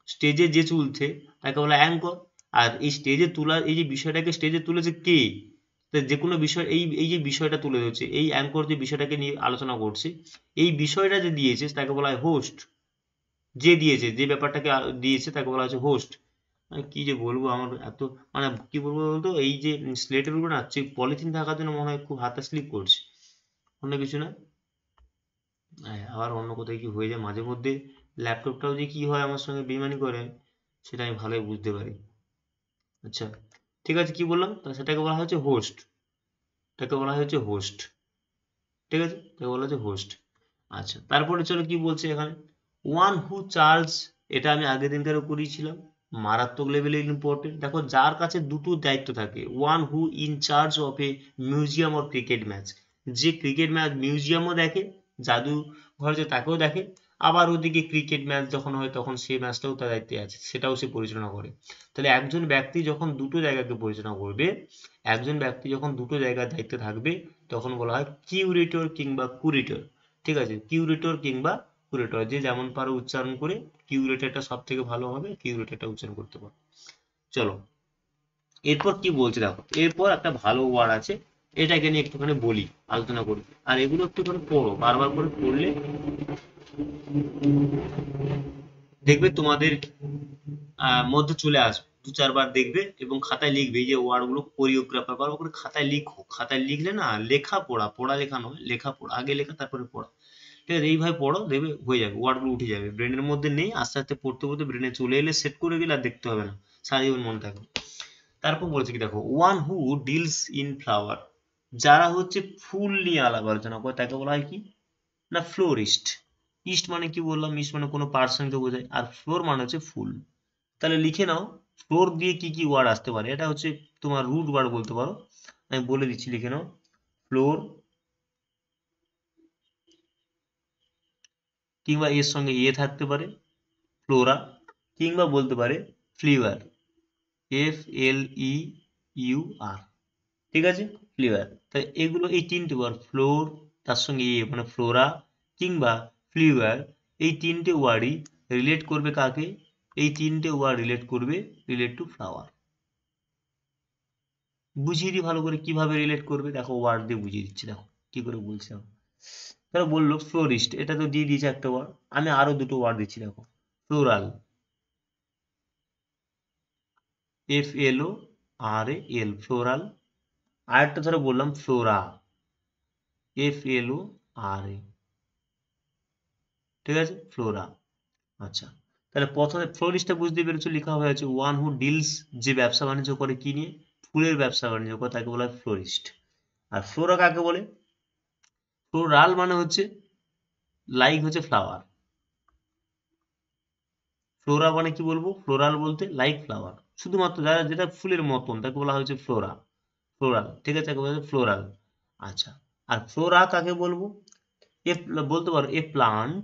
স্টেজে যে তুলছে তাকে বলা অ্যাঙ্কর। আর এই স্টেজে তোলা, এই যে বিষয়টাকে স্টেজে তুলেছে কে, যে কোনো বিষয়, এই যে বিষয়টা তুলে ধরছে, এই অ্যাঙ্কর যে বিষয়টাকে নিয়ে আলোচনা করছে, এই বিষয়টা যে দিয়েছে তাকে বলা হয় হোস্ট। যে দিয়েছে, যে ব্যাপারটাকে দিয়েছে তাকে বলা হচ্ছে হোস্ট। কি যে বলবো, আমার এত মানে কি বলবো বলতো, এই যে স্লেটের উপরে না পলিথিন থাকার জন্য মনে হয় খুব হাতটা স্লিপ করছে, অন্য কিছু না। আবার অন্য কোথায় কি হয়ে যায় মাঝে মধ্যে, ল্যাপটপটাও যে কি হয় আমার সঙ্গে বেইমানি করে, সেটা আমি ভালোই বুঝতে পারি। আচ্ছা, ঠিক আছে, কি বললাম, তা সেটাকে বলা হচ্ছে হোস্ট। এটাকে বলা হচ্ছে হোস্ট, ঠিক আছে, এটাকে বলা হচ্ছে হোস্ট। আচ্ছা, তারপরে চলো কি বলছে এখানে, ওয়ান হু চার্জ, এটা আমি আগের দিনকারও করিয়েছিলাম, মারাত্মক লেভেলে ইম্পর্টেন্ট। দেখো, যার কাছে দুটো দায়িত্ব থাকে, one who in charge of A museum or cricket match, যে ক্রিকেট ম্যাচ মিউজিয়ামও দেখে, জাদুঘর যে তাকেও দেখে, আবার ওদিকে ক্রিকেট ম্যাচ যখন হয় তখন সেই ম্যাচটাও তার দায়িত্বে আছে, সেটাও সে পরিচালনা করে। তাহলে একজন ব্যক্তি যখন দুটো জায়গাকে পরিচালনা করবে, একজন ব্যক্তি যখন দুটো জায়গার দায়িত্বে থাকবে, তখন বলা হয় কিউরেটর কিংবা কুরেটর। ঠিক আছে, কিউরেটর কিংবা কুরেটর, যে যেমন পারো উচ্চারণ করে, কিউরেটরটা সব থেকে ভালো হবে, কিউরেটরটা উচ্চারণ করতে পারো। চলো, এরপর কি বলছে দেখো, এরপর একটা ভালো ওয়ার্ড আছে, এটাকে নিয়ে একটুখানি বলি, আলোচনা করি, আর এগুলো একটুখানি পড়ো, বারবার করে পড়লে দেখবে তোমাদের মধ্যে চলে আসবে, দু চারবার দেখবে এবং খাতায় লিখবে, এই যে ওয়ার্ড গুলো কোরিওগ্রাফার বার করে খাতায় লিখো, খাতায় লিখলে না, লেখা পড়া, পড়া লেখা নয়, লেখা পড়া, আগে লেখা তারপরে পড়া। ঠিক আছে, এইভাবে পড়ো, দেখবে হয়ে যাবে, ওয়ার্ড গুলো উঠে যাবে, ব্রেনের মধ্যে নেই, আস্তে আস্তে পড়তে পড়তে ব্রেনে চলে এলে সেট করে গেলে আর দেখতে হবে না, সারা জীবন মনে থাকবে। তারপর বলছে কি দেখো, one who deals in flower, যারা হচ্ছে ফুল নিয়ে আলাপ আলোচনা করে তাকে বলা হয় কি না ফ্লোরিস্ট। ইস্ট মানে কি বললাম, ইস্ট মানে কোনো পার্সনকে বোঝায়, আর ফ্লোর মানে হচ্ছে ফুল। তাহলে লিখে নাও, ফ্লোর দিয়ে কি কি ওয়ার্ড আসতে পারে, এটা হচ্ছে তোমার রুট ওয়ার্ড বলতে পারো, আমি বলে দিচ্ছি, লিখে নাও, ফ্লোর, কিংবা এর সঙ্গে থাকতে পারে ফ্লোরা, কিংবা বলতে পারে ফ্লিওয়ার, FLEUR, ঠিক আছে, ফ্লিওয়ার। তাই এগুলো, এই তিনটে ওয়ার্ড, ফ্লোর তার সঙ্গে মানে ফ্লোরা কিংবা ফ্লিওয়ার, এই তিনটে ওয়ার্ডই রিলেট করবে কাকে, এই তিনটে ওয়ার্ড রিলেট করবে, রিলেট টু ফ্লাওয়ার। বুঝিয়ে দিই ভালো করে কিভাবে রিলেট করবে, দেখো ওয়ার্ড দিয়ে বুঝিয়ে দিচ্ছি, দেখো কি করে বলছি আমি। তারা বললো ফ্লোরিস্ট, এটা তো দিয়ে দিয়েছে একটা ওয়ার্ড, আমি আরো দুটো ওয়ার্ড দিচ্ছি, দেখো, ফ্লোরাল, FLORAL, ফ্লোরাল। আরেকটা ধরো বললাম ফ্লোরা, FLORA, ঠিক আছে, ফ্লোরা। আচ্ছা, তাহলে প্রথমে ফ্লোরিস্টটা বুঝতে পেরেছো, লেখা হয়ে আছে ওয়ান হু ডিলস, যে ব্যবসা বাণিজ্য করে কি নিয়ে, ফুলের ব্যবসা বাণিজ্য করে, তাকে বলা হয় ফ্লোরিস্ট। আর ফ্লোরা কাকে বলে, ফ্লোরাল মানে হচ্ছে লাইক হচ্ছে ফ্লাওয়ার, ফ্লোরা মানে কি বলবো, ফ্লোরাল বলতে লাইক ফ্লাওয়ার, শুধুমাত্র যারা যেটা ফুলের মতন তাকে বলা হয়েছে ফ্লোরা, ফ্লোরাল, ঠিক আছে, তাকে বলা হচ্ছে ফ্লোরাল। আচ্ছা, আর ফ্লোরা কাকে বলবো, এ বলতে পারো এ প্লান্ট,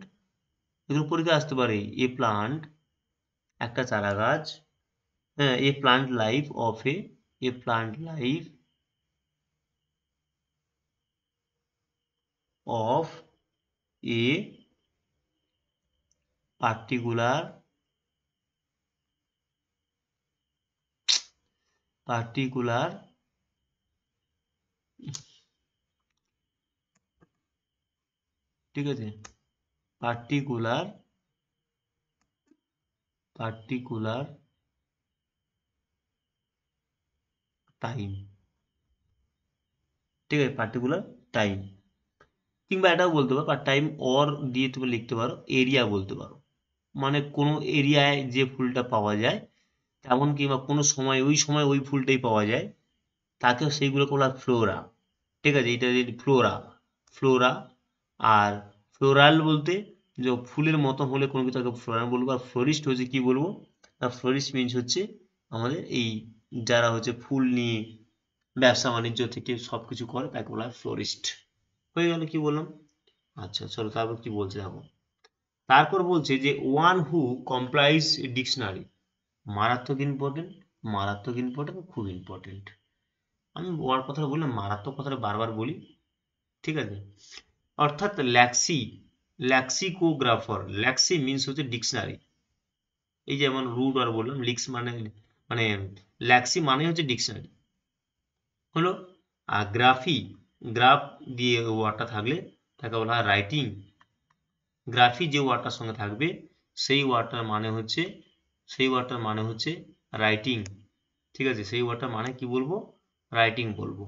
এগুলো পরীক্ষা আসতে পারে, এ প্লান্ট একটা চারা গাছ, হ্যাঁ, এ plant life of A plant life of a particular particular ঠিক আছে, পার্টিকুলার পার্টিকুলার টাইম, ঠিক আছে, পার্টিকুলার টাইম। কিংবা এটাও বলতে পারো, পার টাইম অর দিয়ে তুমি লিখতে পারো, এরিয়া বলতে পারো, মানে কোনো এরিয়ায় যে ফুলটা পাওয়া যায় তেমন, কিংবা কোনো সময় ওই সময় ওই ফুলটাই পাওয়া যায়, তাকে সেইগুলোকে বলা হয় ফ্লোরা, ঠিক আছে, এটা ফ্লোরা, ফ্লোরা। আর ফ্লোরাল বলতে যে ফুলের মতন হলে কোনো কিছু তাকে ফ্লোরাল বলবো। আর ফ্লোরিস্ট হচ্ছে কি বলবো, না ফ্লোরিস্ট মিনস হচ্ছে আমাদের এই যারা হচ্ছে ফুল নিয়ে ব্যবসা বাণিজ্য থেকে সবকিছু করে তাকে বলা হয় ফ্লোরিস্ট। হয়ে গেল, কি বললাম। আচ্ছা চলো, তারপর কি বলছে দেখো, তারপর বলছে যে ওয়ান হু কমপ্লাইজ ডিকশনারি, মারাত্মক ইম্পর্টেন্ট, মারাত্মক ইম্পর্টেন্ট, খুব ইম্পর্টেন্ট। আমি ওয়ার্ড কথাটা বললাম, মারাত্মক কথাটা বারবার বলি, ঠিক আছে। অর্থাৎ ল্যাক্সিকোগ্রাফার, ল্যাক্সি মিনস হচ্ছে ডিকশনারি, এই যেমন রুট ওয়ার্ড বললাম, লিক্স মানে মানে ল্যাক্সি মানে হচ্ছে ডিকশনারি হলো। আর গ্রাফ দিয়ে ওয়ার্ডটা থাকলে তাকে বলা হয় রাইটিং। গ্রাফি যে ওয়ার্ডটার সঙ্গে থাকবে সেই ওয়ার্ডটার মানে হচ্ছে রাইটিং। ঠিক আছে, সেই ওয়ার্ডটার মানে কি বলবো? রাইটিং বলবো।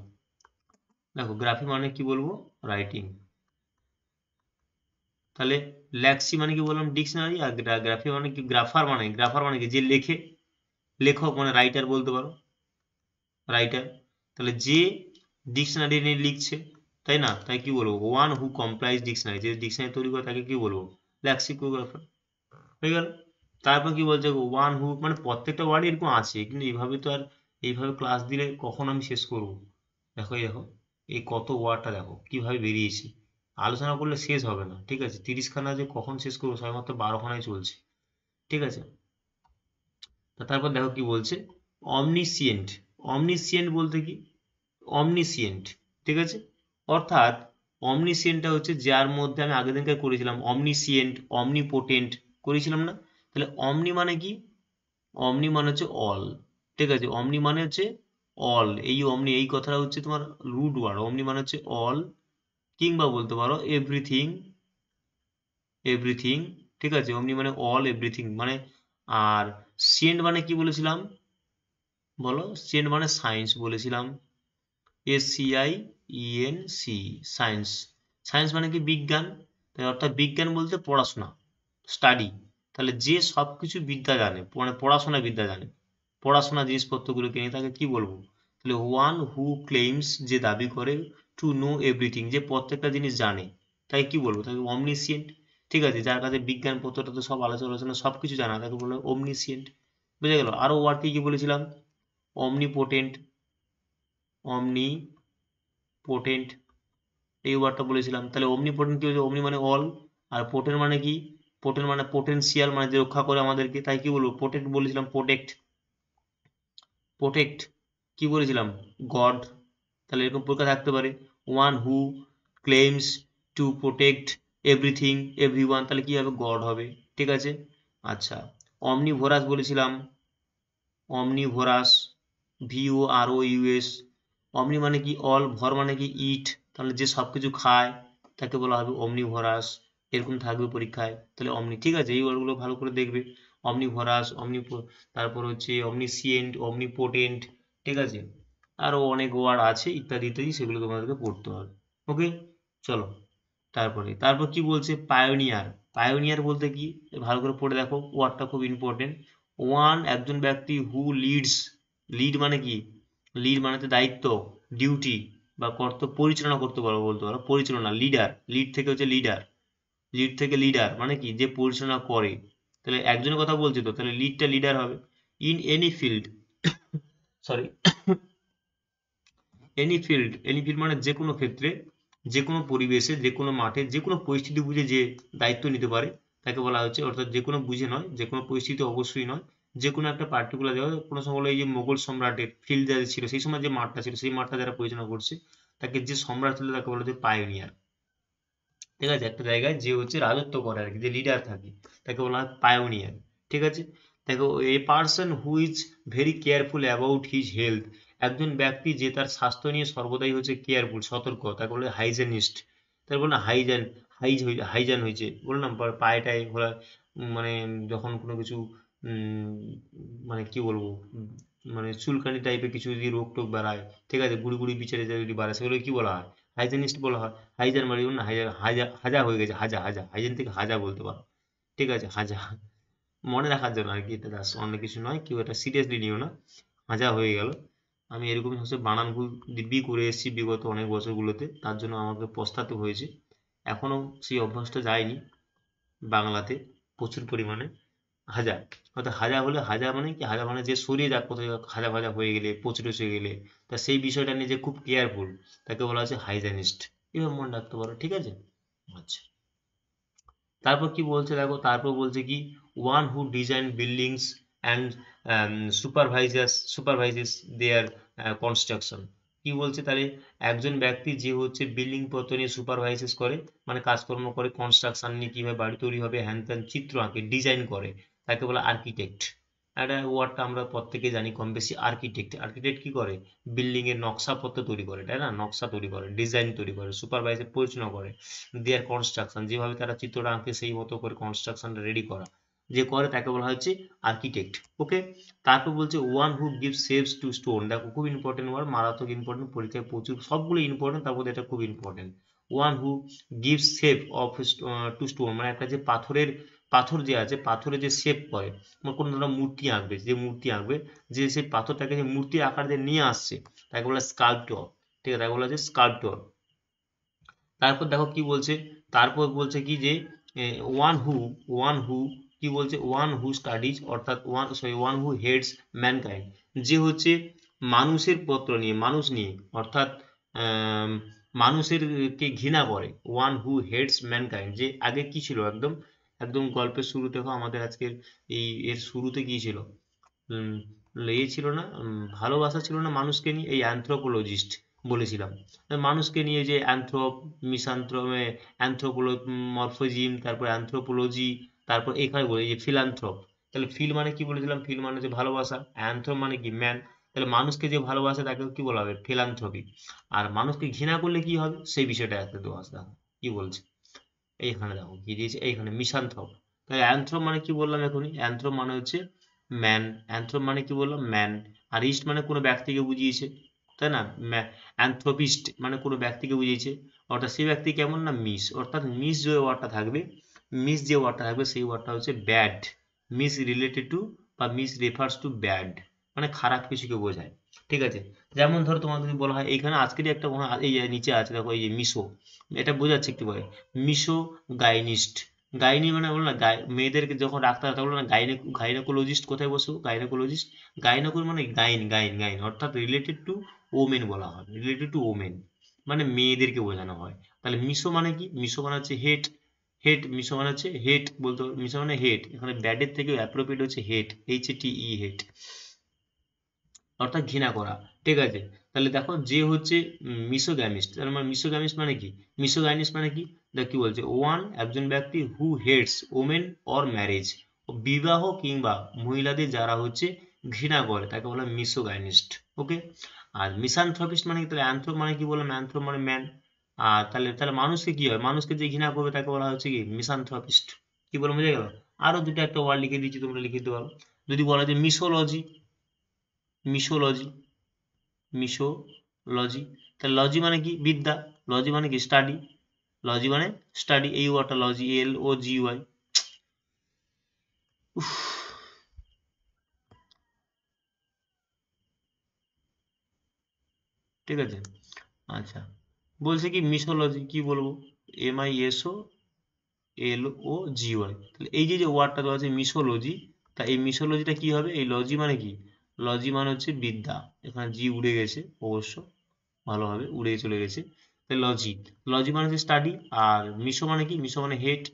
দেখো গ্রাফি মানে কি বলবো? রাইটিং। তাহলে ল্যাক্সি মানে কি বললাম? ডিকশনারি। আর গ্রাফি মানে কি? গ্রাফার মানে কি? যে লেখে, লেখক মানে রাইটার বলতে পারো, রাইটার। তাহলে যে ডিকশনারি নিয়ে লিখছে, তাই না? তাই কি বলবো? ওয়ান হু কমপ্লাইজ ডিকশনারি, যে ডিকশনারি তৈরি করে তাকে কি বলবো? লেক্সিকোগ্রাফার। হয়ে গেল। তারপর কি বলছে? ওয়ান হু মানে প্রত্যেকটা ওয়ার্ড এরকম আছে, কিন্তু এইভাবে তো আর এইভাবে ক্লাস দিলে কখন আমি শেষ করব? দেখো দেখো এই কত ওয়ার্ডটা দেখো কিভাবে বেরিয়েছে, আলোচনা করলে শেষ হবে না। ঠিক আছে, 30খানা যে কখন শেষ করবো, সবেমাত্র 12খানায় চলছে। ঠিক আছে, তারপর দেখো কি বলছে? অমনিসিয়েন্ট। অমনিসিয়েন্ট বলতে কি? অমনিসিয়েন্ট, ঠিক আছে। অর্থাৎ অমনিসিয়েন্টটা হচ্ছে যার মধ্যে, আমি আগের দিনকে করেছিলাম অমনিসিয়েন্ট, অমনিপোটেন্ট করেছিলাম না? তাহলে অমনি মানে কি? অমনি মানে হচ্ছে অল। ঠিক আছে, অমনি মানে হচ্ছে অল। এই অমনি এই কথাটা হচ্ছে তোমার রুট ওয়ার্ড। অমনি মানে হচ্ছে অল, কিংবা বলতে পারো এভরিথিং। এভরিথিং, ঠিক আছে, অমনি মানে অল এভরিথিং মানে। আর সিয়েন্ট মানে কি বলেছিলাম? বলো, সিয়েন্ট মানে সায়েন্স বলেছিলাম। SCIENC, science. সায়েন্স মানে কি? বিজ্ঞান। তাই অর্থাৎ বিজ্ঞান বলতে পড়াশোনা, স্টাডি। তাহলে যে সব কিছু বিদ্যা জানে, মানে পড়াশোনা বিদ্যা জানে, পড়াশোনা জিনিসপত্রগুলোকে নিয়ে, তাকে কি বলবো? তাহলে ওয়ান হু ক্লেইমস, যে দাবি করে, টু নো এভরিথিং, যে প্রত্যেকটা জিনিস জানে, তাই কি বলবো? তাকে অমনিসিয়েন্ট। ঠিক আছে, যার কাছে বিজ্ঞান পত্রটা তো সব আলোচনা সব কিছু জানা, তাকে বলে অমনিসিয়েন্ট। বুঝে গেল? আরো ওয়ার্ড কি কি বলেছিলাম? অমনিপোটেন্ট, অমনি পোটেন্ট, এই ওয়ার্ডটা বলেছিলাম। তাহলে অমনিপোটেন্ট কি হচ্ছে? অমনি মানে অল। আর পোটেন্ট মানে কি? পোটেন্ট মানে পোটেন্সিয়াল, মানে যে রক্ষা করে আমাদেরকে, তাই কি বলবো? পোটেক্ট বলেছিলাম, প্রোটেক্ট। প্রোটেক্ট কি বলেছিলাম? গড। তাহলে এরকম পরীক্ষা থাকতে পারে, one who claims to protect everything everyone, তাহলে কি হবে? গড হবে। ঠিক আছে, আচ্ছা। অমনিভোরাস বলেছিলাম, অমনিভোরাস, VOROUS। অমনি মানে কি? অল। ভর মানে কি? ইট। তাহলে যে সব কিছু খায় তাকে বলা হবে অমনিভোরাস। এরকম থাকবে পরীক্ষায়। তাহলে অমনি, ঠিক আছে, এই ওয়ার্ডগুলো ভালো করে দেখবে। অমনিভোরাস, তারপর হচ্ছে অমনিসিয়েন্ট, অমনিপোটেন্ট। ঠিক আছে, আরো অনেক ওয়ার্ড আছে ইত্যাদি ইত্যাদি, সেগুলো তোমাদেরকে পড়তে হবে। ওকে, চলো। তারপর কি বলছে? পায়োনিয়ার। পায়োনিয়ার বলতে কি? ভালো করে পড়ে দেখো, ওয়ার্ডটা খুব ইম্পর্টেন্ট। ওয়ান, একজন ব্যক্তি, হু লিডস। লিড মানে কি? লিড মানে তো দায়িত্ব, ডিউটি বা কর্তব্য, পরিচালনা করতে পারো, বলতে পারো পরিচালনা। লিডার, লিড থেকে হচ্ছে লিডার। লিড থেকে লিডার মানে কি? যে পরিচালনা করে। তাহলে একজনের কথা বলছি তো, তাহলে লিডটা লিডার হবে। In any field, sorry, any field মানে যে কোনো ক্ষেত্রে, যে কোনো পরিবেশে, যে কোনো মাঠে, যে কোনো পরিস্থিতি বুঝে যে দায়িত্ব নিতে পারে, তাকে বলা হচ্ছে। অর্থাৎ যে কোনো বুঝে নয়, যে কোনো পরিস্থিতি অবশ্যই নয়, যে কোনো একটা পার্টিকুলার জায়গায়। কোনো সময় হলো এই যে মোগল সম্রাটের ফিল্ড যাদের ছিল, সেই সময় যে মাঠটা ছিল, সেই মাঠটা যারা পরিচালনা করছে, তাকে যে সম্রাট ছিল তাকে বলা হচ্ছে পায়োনিয়ার। ঠিক আছে, একটা জায়গায় যে হচ্ছে রাজত্ব করে আর কি, যে লিডার থাকে, তাকে বলা হয় পায়োনিয়ার। ঠিক আছে, দেখো, এ person who is very careful about his health. একজন ব্যক্তি যে তার স্বাস্থ্য নিয়ে সর্বদাই হচ্ছে কেয়ারফুল, সতর্ক, তাকে বলে হাইজেনিস্ট। তাই বলে না হাইজান হয়েছে, বললাম পায়েটায় ঘোরা, মানে যখন কোনো কিছু উম, মানে কি বলবো, মানে চুলকানি টাইপের কিছু যদি রোগ টোগ বাড়ায়, ঠিক আছে, গুড়ি গুড়ি বিচারে যদি বাড়ায়, সেগুলো কি বলা হয়? হাইজেনিস্ট বলা হয়। হাইজান মানে না, হাজা হাজা হাজা হয়ে গেছে, হাজা হাজা, হাইজেন থেকে হাজা বলতে পারো। ঠিক আছে, হাজা, মনে রাখার জন্য আর কি, এটা দাস অন্য কিছু নয়, কেউ এটা সিরিয়াসলি নিও না। হাজা হয়ে গেল। আমি এরকম হচ্ছে বানান ভুল দিব্যি করে এসেছি বিগত অনেক বছরগুলোতে, তার জন্য আমাকে পস্তাতে হয়েছে। এখনো সেই অভ্যাসটা যায়নি বাংলাতে প্রচুর পরিমাণে। হাজা, অর্থাৎ হাজা হলে, হাজা মানে কি? হাজা মানে যে সরিয়ে যাক কোথায়, হাজা ভাজা হয়ে গেলে, পচড়ে হয়ে গেলে, তা সেই বিষয়টা নিয়ে যে খুব কেয়ারফুল, তাকে বলা হচ্ছে হাইজেনিস্ট। এভাবে মনে রাখতে পারো, ঠিক আছে। আচ্ছা, তারপর কি বলছে দেখো, তারপর বলছে কি? One who design buildings and supervises their construction. কি বলছে তাহলে? একজন ব্যক্তি যে হচ্ছে বিল্ডিং পত্র নিয়ে সুপারভাইজেস করে, মানে কাজকর্ম করে, কনস্ট্রাকশন নিয়ে কিভাবে বাড়ি তৈরি হবে, হ্যান ত্যান চিত্র আঁকে, ডিজাইন করে, তাকে বলা আর্কিটেক্ট। একটা ওয়ার্ডটা আমরা প্রত্যেকে জানি কম বেশি, আর্কিটেক্ট। আর্কিটেক্ট কি করে? বিল্ডিং এর নকশাপত্র তৈরি করে, তাই না? নকশা তৈরি করে, ডিজাইন তৈরি করে, সুপারভাইজার পরিচালনা করে, দেয়ার কনস্ট্রাকশন, যেভাবে তারা চিত্রটা আঁকে সেই মতো করে কনস্ট্রাকশনটা রেডি করা যে করে তাকে বলা হচ্ছে আর্কিটেক্ট। ওকে, তারপর বলছে one who give shapes to stone. দেখো খুব ইম্পর্টেন্ট ওয়ার্ড, মারাত্মক ইম্পর্টেন্ট, পরীক্ষায় প্রচুর, সবগুলো ইম্পর্টেন্ট, তার মধ্যে এটা খুব important. One who give shape of to stone, মানে একটা যে পাথর যে আছে, পাথরে যে শেপ করে, মানে কোনো ধরনের মূর্তি আঁকবে, যে মূর্তি আঁকবে, যে সেই পাথরটাকে যে মূর্তি আকার দিয়ে নিয়ে আসছে তাকে বলা স্কাল্পটর। ঠিক আছে, তাকে বলা হচ্ছে স্কাল্পটর। তারপর দেখো কি বলছে, তারপর বলছে কি যে ওয়ান হু কি বলছে, ওয়ান হু স্টাডিজ, অর্থাৎ ওয়ান হু হেডস ম্যানকাইন্ড, যে হচ্ছে মানুষের পত্র নিয়ে, মানুষ নিয়ে, অর্থাৎ আম, মানুষের কে ঘৃণা করে। ওয়ান হু হেডস ম্যানকাইন্ড, যে আগে কি ছিল, একদম একদম গল্পের শুরুতে দেখো, আমাদের আজকের এই এর শুরুতে কি ছিল, উম, ইয়ে ছিল না, ভালোবাসা ছিল না মানুষকে নিয়ে, এই অ্যানথ্রোপোলজিস্ট বলেছিলাম। মানুষকে নিয়ে যে অ্যানথ্রোপোমরফিজম, তারপর অ্যানথ্রোপোলজি, তারপর এখানে বলে যে ফিলান্থ্রপ। তাহলে ফিল মানে কি বলেছিলাম, ফিল মানে যে ভালোবাসা, অ্যানথ্রপ মানে কি ম্যান, তাহলে মানুষকে যে ভালোবাসে তাকে কি বলা হবে, ফিলান্থ্রপি। আর মানুষকে ঘৃণা করলে কি হবে সেই বিষয়টা একটা দোয়াস দেখো কি বলছে, এইখানে দেখো কি দিয়েছে, এইখানে মিশান্থ্রপ। তাহলে অ্যানথ্রপ মানে কি বললাম এখনই, অ্যানথ্রপ মানে হচ্ছে ম্যান, অ্যানথ্রপ মানে কি বললাম ম্যান, আর ইস্ট মানে কোনো ব্যক্তিকে বুঝিয়েছে, তাই না? অ্যানথ্রোপিস্ট মানে কোনো ব্যক্তিকে বুঝিয়েছে, অর্থাৎ সেই ব্যক্তি কেমন না মিস, অর্থাৎ মিস যে ওয়ার্ডটা থাকবে, মিস যে ওয়ার্ডটা থাকবে সেই ওয়ার্ডটা হচ্ছে ব্যাড, মিস রিলেটেড টু বা মিস রেফার্স টু ব্যাড, মানে খারাপ কিছুকে বোঝায়। ঠিক আছে, যেমন ধরো তোমাকে যদি বলা হয়, এইখানে আজকেরই একটা এই যে নিচে আছে দেখো, এই যে মিশো, এটা বোঝাচ্ছে একটু পরে, মিশো গাইনিস্ট। গাইনি মানে বলো না, মেয়েদেরকে যখন ডাক্তার বলো না, গাইনোকোলজিস্ট কোথায় বসো, গাইনোকোলজিস্ট, গাইনোকোল মানে গাইন, গাইন গাইন, অর্থাৎ রিলেটেড টু ওমেন বলা হয়, রিলেটেড টু ওমেন মানে মেয়েদেরকে বোঝানো হয়। তাহলে মিশো মানে কি, মিশো মানে হচ্ছে হেড, হেড, মিশো মানে হচ্ছে হেড বলতে হবে, মিশো মানে হেড, এখানে ব্যাডের থেকে অ্যাপ্রোপ্রিয়েট হচ্ছে হেড, HATE হেড, অর্থাৎ ঘৃণা করা। ঠিক আছে, তাহলে দেখো যে হচ্ছে মিসোগ্যামিস্ট, তার মানে মিসোগ্যামিস্ট মানে কি, মিসোগাইনিস্ট মানে কি, দেখ কি বলছে, ওয়ান একজন ব্যক্তি হু হেটস ওমেন অর ম্যারেজ, বিবাহ কিংবা মহিলাদের যারা হচ্ছে ঘৃণা করে তাকে বলা হয় মিসোগাইনিস্ট। ওকে, আর মিসানথ্রপিস্ট মানে কি, তাহলে অ্যানথ্রোপ মানে কি বললাম, অ্যানথ্রোপ মানে ম্যান। আর তাহলে তাহলে মানুষকে কি হয়, মানুষকে যে ঘৃণা করবে তাকে বলা হচ্ছে কি মিসানথ্রপিস্ট। কি বলে বোঝা গেল? আরো দুটো একটা ওয়ার্ড লিখে দিচ্ছি, তোমরা লিখে দিতে পারো। যদি বলা যায় মিসোলজি, মিসোলজি, মিশোলজি, তাহলে লজি মানে কি বিদ্যা, লজি মানে কি স্টাডি, লজি মানে স্টাডি, এই ওয়ার্ডটা লজি, LOGY। ঠিক আছে, আচ্ছা, বলছে কি মিশোলজি, কি বলবো, MISOLOGY, তাহলে এই যে যে ওয়ার্ডটা দেওয়া আছে মিশোলজি, তা এই মিশোলজিটা কি হবে, এই লজি মানে কি, লজি মানে হচ্ছে বিদ্যা, এখানে জি উড়ে গেছে অবশ্য, ভালোভাবে উড়ে চলে গেছে। তাহলে লজি, লজি মানে হচ্ছে স্টাডি, আর মিশো মানে কি, মিশো মানে হেট।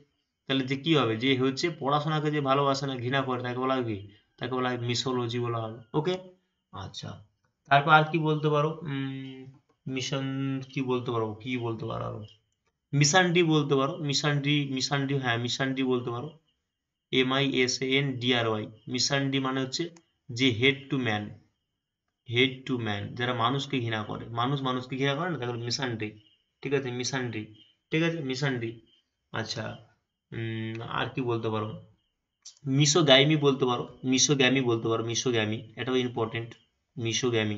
তাহলে যে কি হবে, যে হচ্ছে পড়াশোনাকে যে ভালোবাসে না ঘৃণা করে তাকে বলা হয় কি, তাকে বলা হয় মিশোলজি বলা হবে। ওকে, আচ্ছা, তারপর আর কি বলতে পারো, মিশন, কি বলতে পারো, কি বলতে পারো আরো, মিশান্ডি বলতে পারো, মিশান্ডি, মিশান্ডি, হ্যাঁ মিশান্ডি বলতে পারো, MISANDRY, মিশান্ডি মানে হচ্ছে যে head to man, head to man, যারা মানুষকে ঘৃণা করে, মানুষ মানুষকে ঘৃণা করে না তাকে মিশান্ডি। ঠিক আছে, মিশান্ডি, ঠিক আছে মিশান্ডি। আচ্ছা, আর কি বলতে পারো, মিসোগ্যামি বলতে পারো, মিসোগ্যামি বলতে পারো, মিসোগ্যামি এটাও ইম্পর্টেন্ট, মিসোগ্যামি।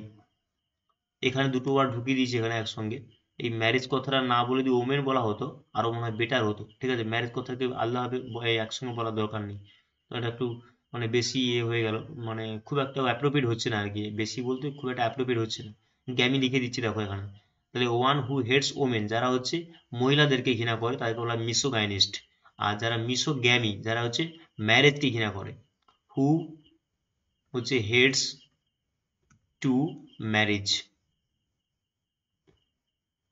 এখানে দুটো ওয়ার্ড ঢুকিয়ে দিয়েছি এখানে একসঙ্গে। এই ম্যারেজ কথাটা না বলে যদি ওমেন বলা হতো আরো মনে হয় বেটার হতো। ঠিক আছে, ম্যারেজ কথাকে আলাদাভাবে একসঙ্গে বলার দরকার নেই, তো এটা একটু মানে বেশি ইয়ে হয়ে গেল, মানে খুব একটা অ্যাপ্রোপ্রিয়েট হচ্ছে না আর কি, বেশি বলতে খুব একটা অ্যাপ্রোপ্রিয়েট হচ্ছে না। গ্যামি লিখে দিচ্ছি দেখো এখানে। তাহলে ওয়ান হু হেটস ওমেন, যারা হচ্ছে মহিলাদেরকে ঘৃণা করে তাদেরকে বলা হয় মিসোগাইনিস্ট। আর যারা মিসোগ্যামি, যারা হচ্ছে ম্যারেজকে ঘৃণা করে, হু হচ্ছে হেডস টু ম্যারেজ।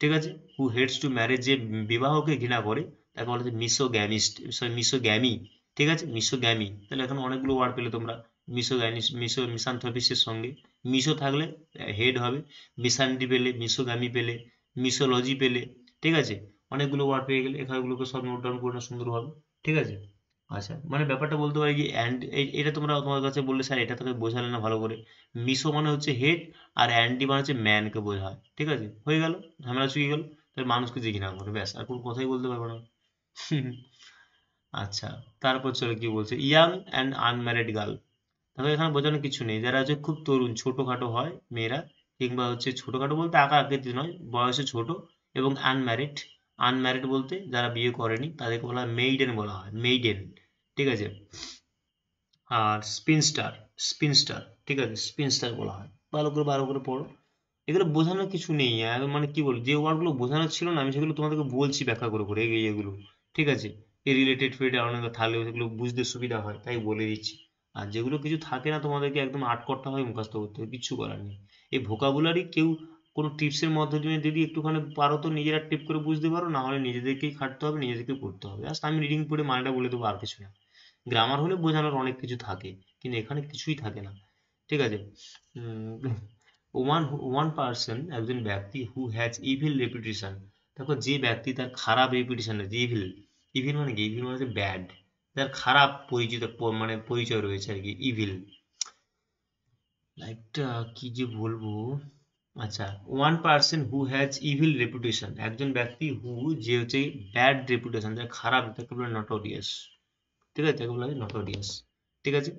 ঠিক আছে, হু হেটস টু ম্যারেজ, যে বিবাহকে ঘৃণা করে তাকে বলা হচ্ছে মিসোগ্যামিস্ট, সরি মিসোগ্যামি। ঠিক আছে, মিসোগ্যামি, তাহলে এখন অনেকগুলো ওয়ার্ড পেলে তোমরা, মিসোগ্যানিস্ট, মিসানথ্রপিস্টের সঙ্গে মিসো থাকলে হেড হবে, মিসান্ডি পেলে, মিসোগ্যামি পেলে, মিসোলজি পেলে। ঠিক আছে, অনেকগুলো ওয়ার্ড পেয়ে গেলে, এখানগুলোকে সব নোট ডাউন করে না সুন্দরভাবে। ঠিক আছে, আচ্ছা, মানে ব্যাপারটা বলতে পারি যে অ্যান্ড, এটা তোমরা তোমার কাছে বললে স্যার এটা তোকে বোঝালে না ভালো করে। মিশো মানে হচ্ছে হেড, আর অ্যান্ডি মানে হচ্ছে ম্যানকে বোঝায়, ঠিক আছে, হয়ে গেল, ঝামেলা চুকে গেল। তাহলে মানুষকে দেখি না করে ব্যাস, আর কোনো কথাই বলতে পারবো না। আচ্ছা, তারপর চলো কি বলছে, ইয়াং অ্যান্ড আনম্যারিড গার্ল। তাহলে এখানে বোঝানোর কিছু নেই, যারা হচ্ছে খুব তরুণ ছোটোখাটো হয় মেয়েরা, কিংবা হচ্ছে ছোটোখাটো বলতে আঁকা আকৃতি নয়, বয়সে ছোট, এবং আনম্যারিড। আনম্যারিড বলতে যারা বিয়ে করেনি তাদেরকে বলা হয় মেইডেন, বলা হয় মেইডেন, ঠিক আছে। আর স্পিনস্টার, স্পিনস্টার, ঠিক আছে, স্পিনস্টার বলা হয়। ভালো করে পড়ো। এগুলো বোঝানোর কিছু নেই, মানে কি বল, যে ওয়ার্ডগুলো বোঝানোর ছিল না আমি সেগুলো তোমাদেরকে বলছি ব্যাখ্যা করে করে, এগুলো, ঠিক আছে। এই রিলেটেড ফিল্ডে অনেক থাকলেও সেগুলো বুঝতে সুবিধা হয় তাই বলে দিচ্ছি। আর যেগুলো কিছু থাকে না তোমাদেরকে একদম আট করতে হয়, মুখস্থ করতে হয়, কিচ্ছু করার নেই। এই ভোকাবুলারি কেউ কোনো টিপসের মাধ্যমে যদি একটুখানি পারো তো নিজেরা টিপ করে বুঝতে পারো, না হলে নিজেদেরকেই খাটতে হবে, নিজেদেরকেই পড়তে হবে। জাস্ট আমি রিডিং পড়ে মানেটা বলে দেবো, আর কিছু না। গ্রামার হলে বোঝানোর অনেক কিছু থাকে, কিন্তু এখানে কিছুই থাকে না, ঠিক আছে। ওয়ান ওয়ান পার্সন, একজন ব্যক্তি, হু হ্যাজ ইভিল রেপুটেশন। দেখো, যে ব্যক্তি তার খারাপ রেপুটেশন আছে, ইভিল, ইভিল মানে কি, ইভিল মানে হচ্ছে ব্যাড, যার খারাপ পরিচিত মানে পরিচয় রয়েছে আর কি, ইভিল। একটা কি যে বলবো, আচ্ছা, one person who has evil reputation, একজন ব্যক্তি হু, যে হচ্ছে ব্যাড রেপুটেশন, যার খারাপ, তাকে বলে নটোরিয়াস, ঠিক আছে, তাকে বলা হয় নটোরিয়াস, ঠিক আছে।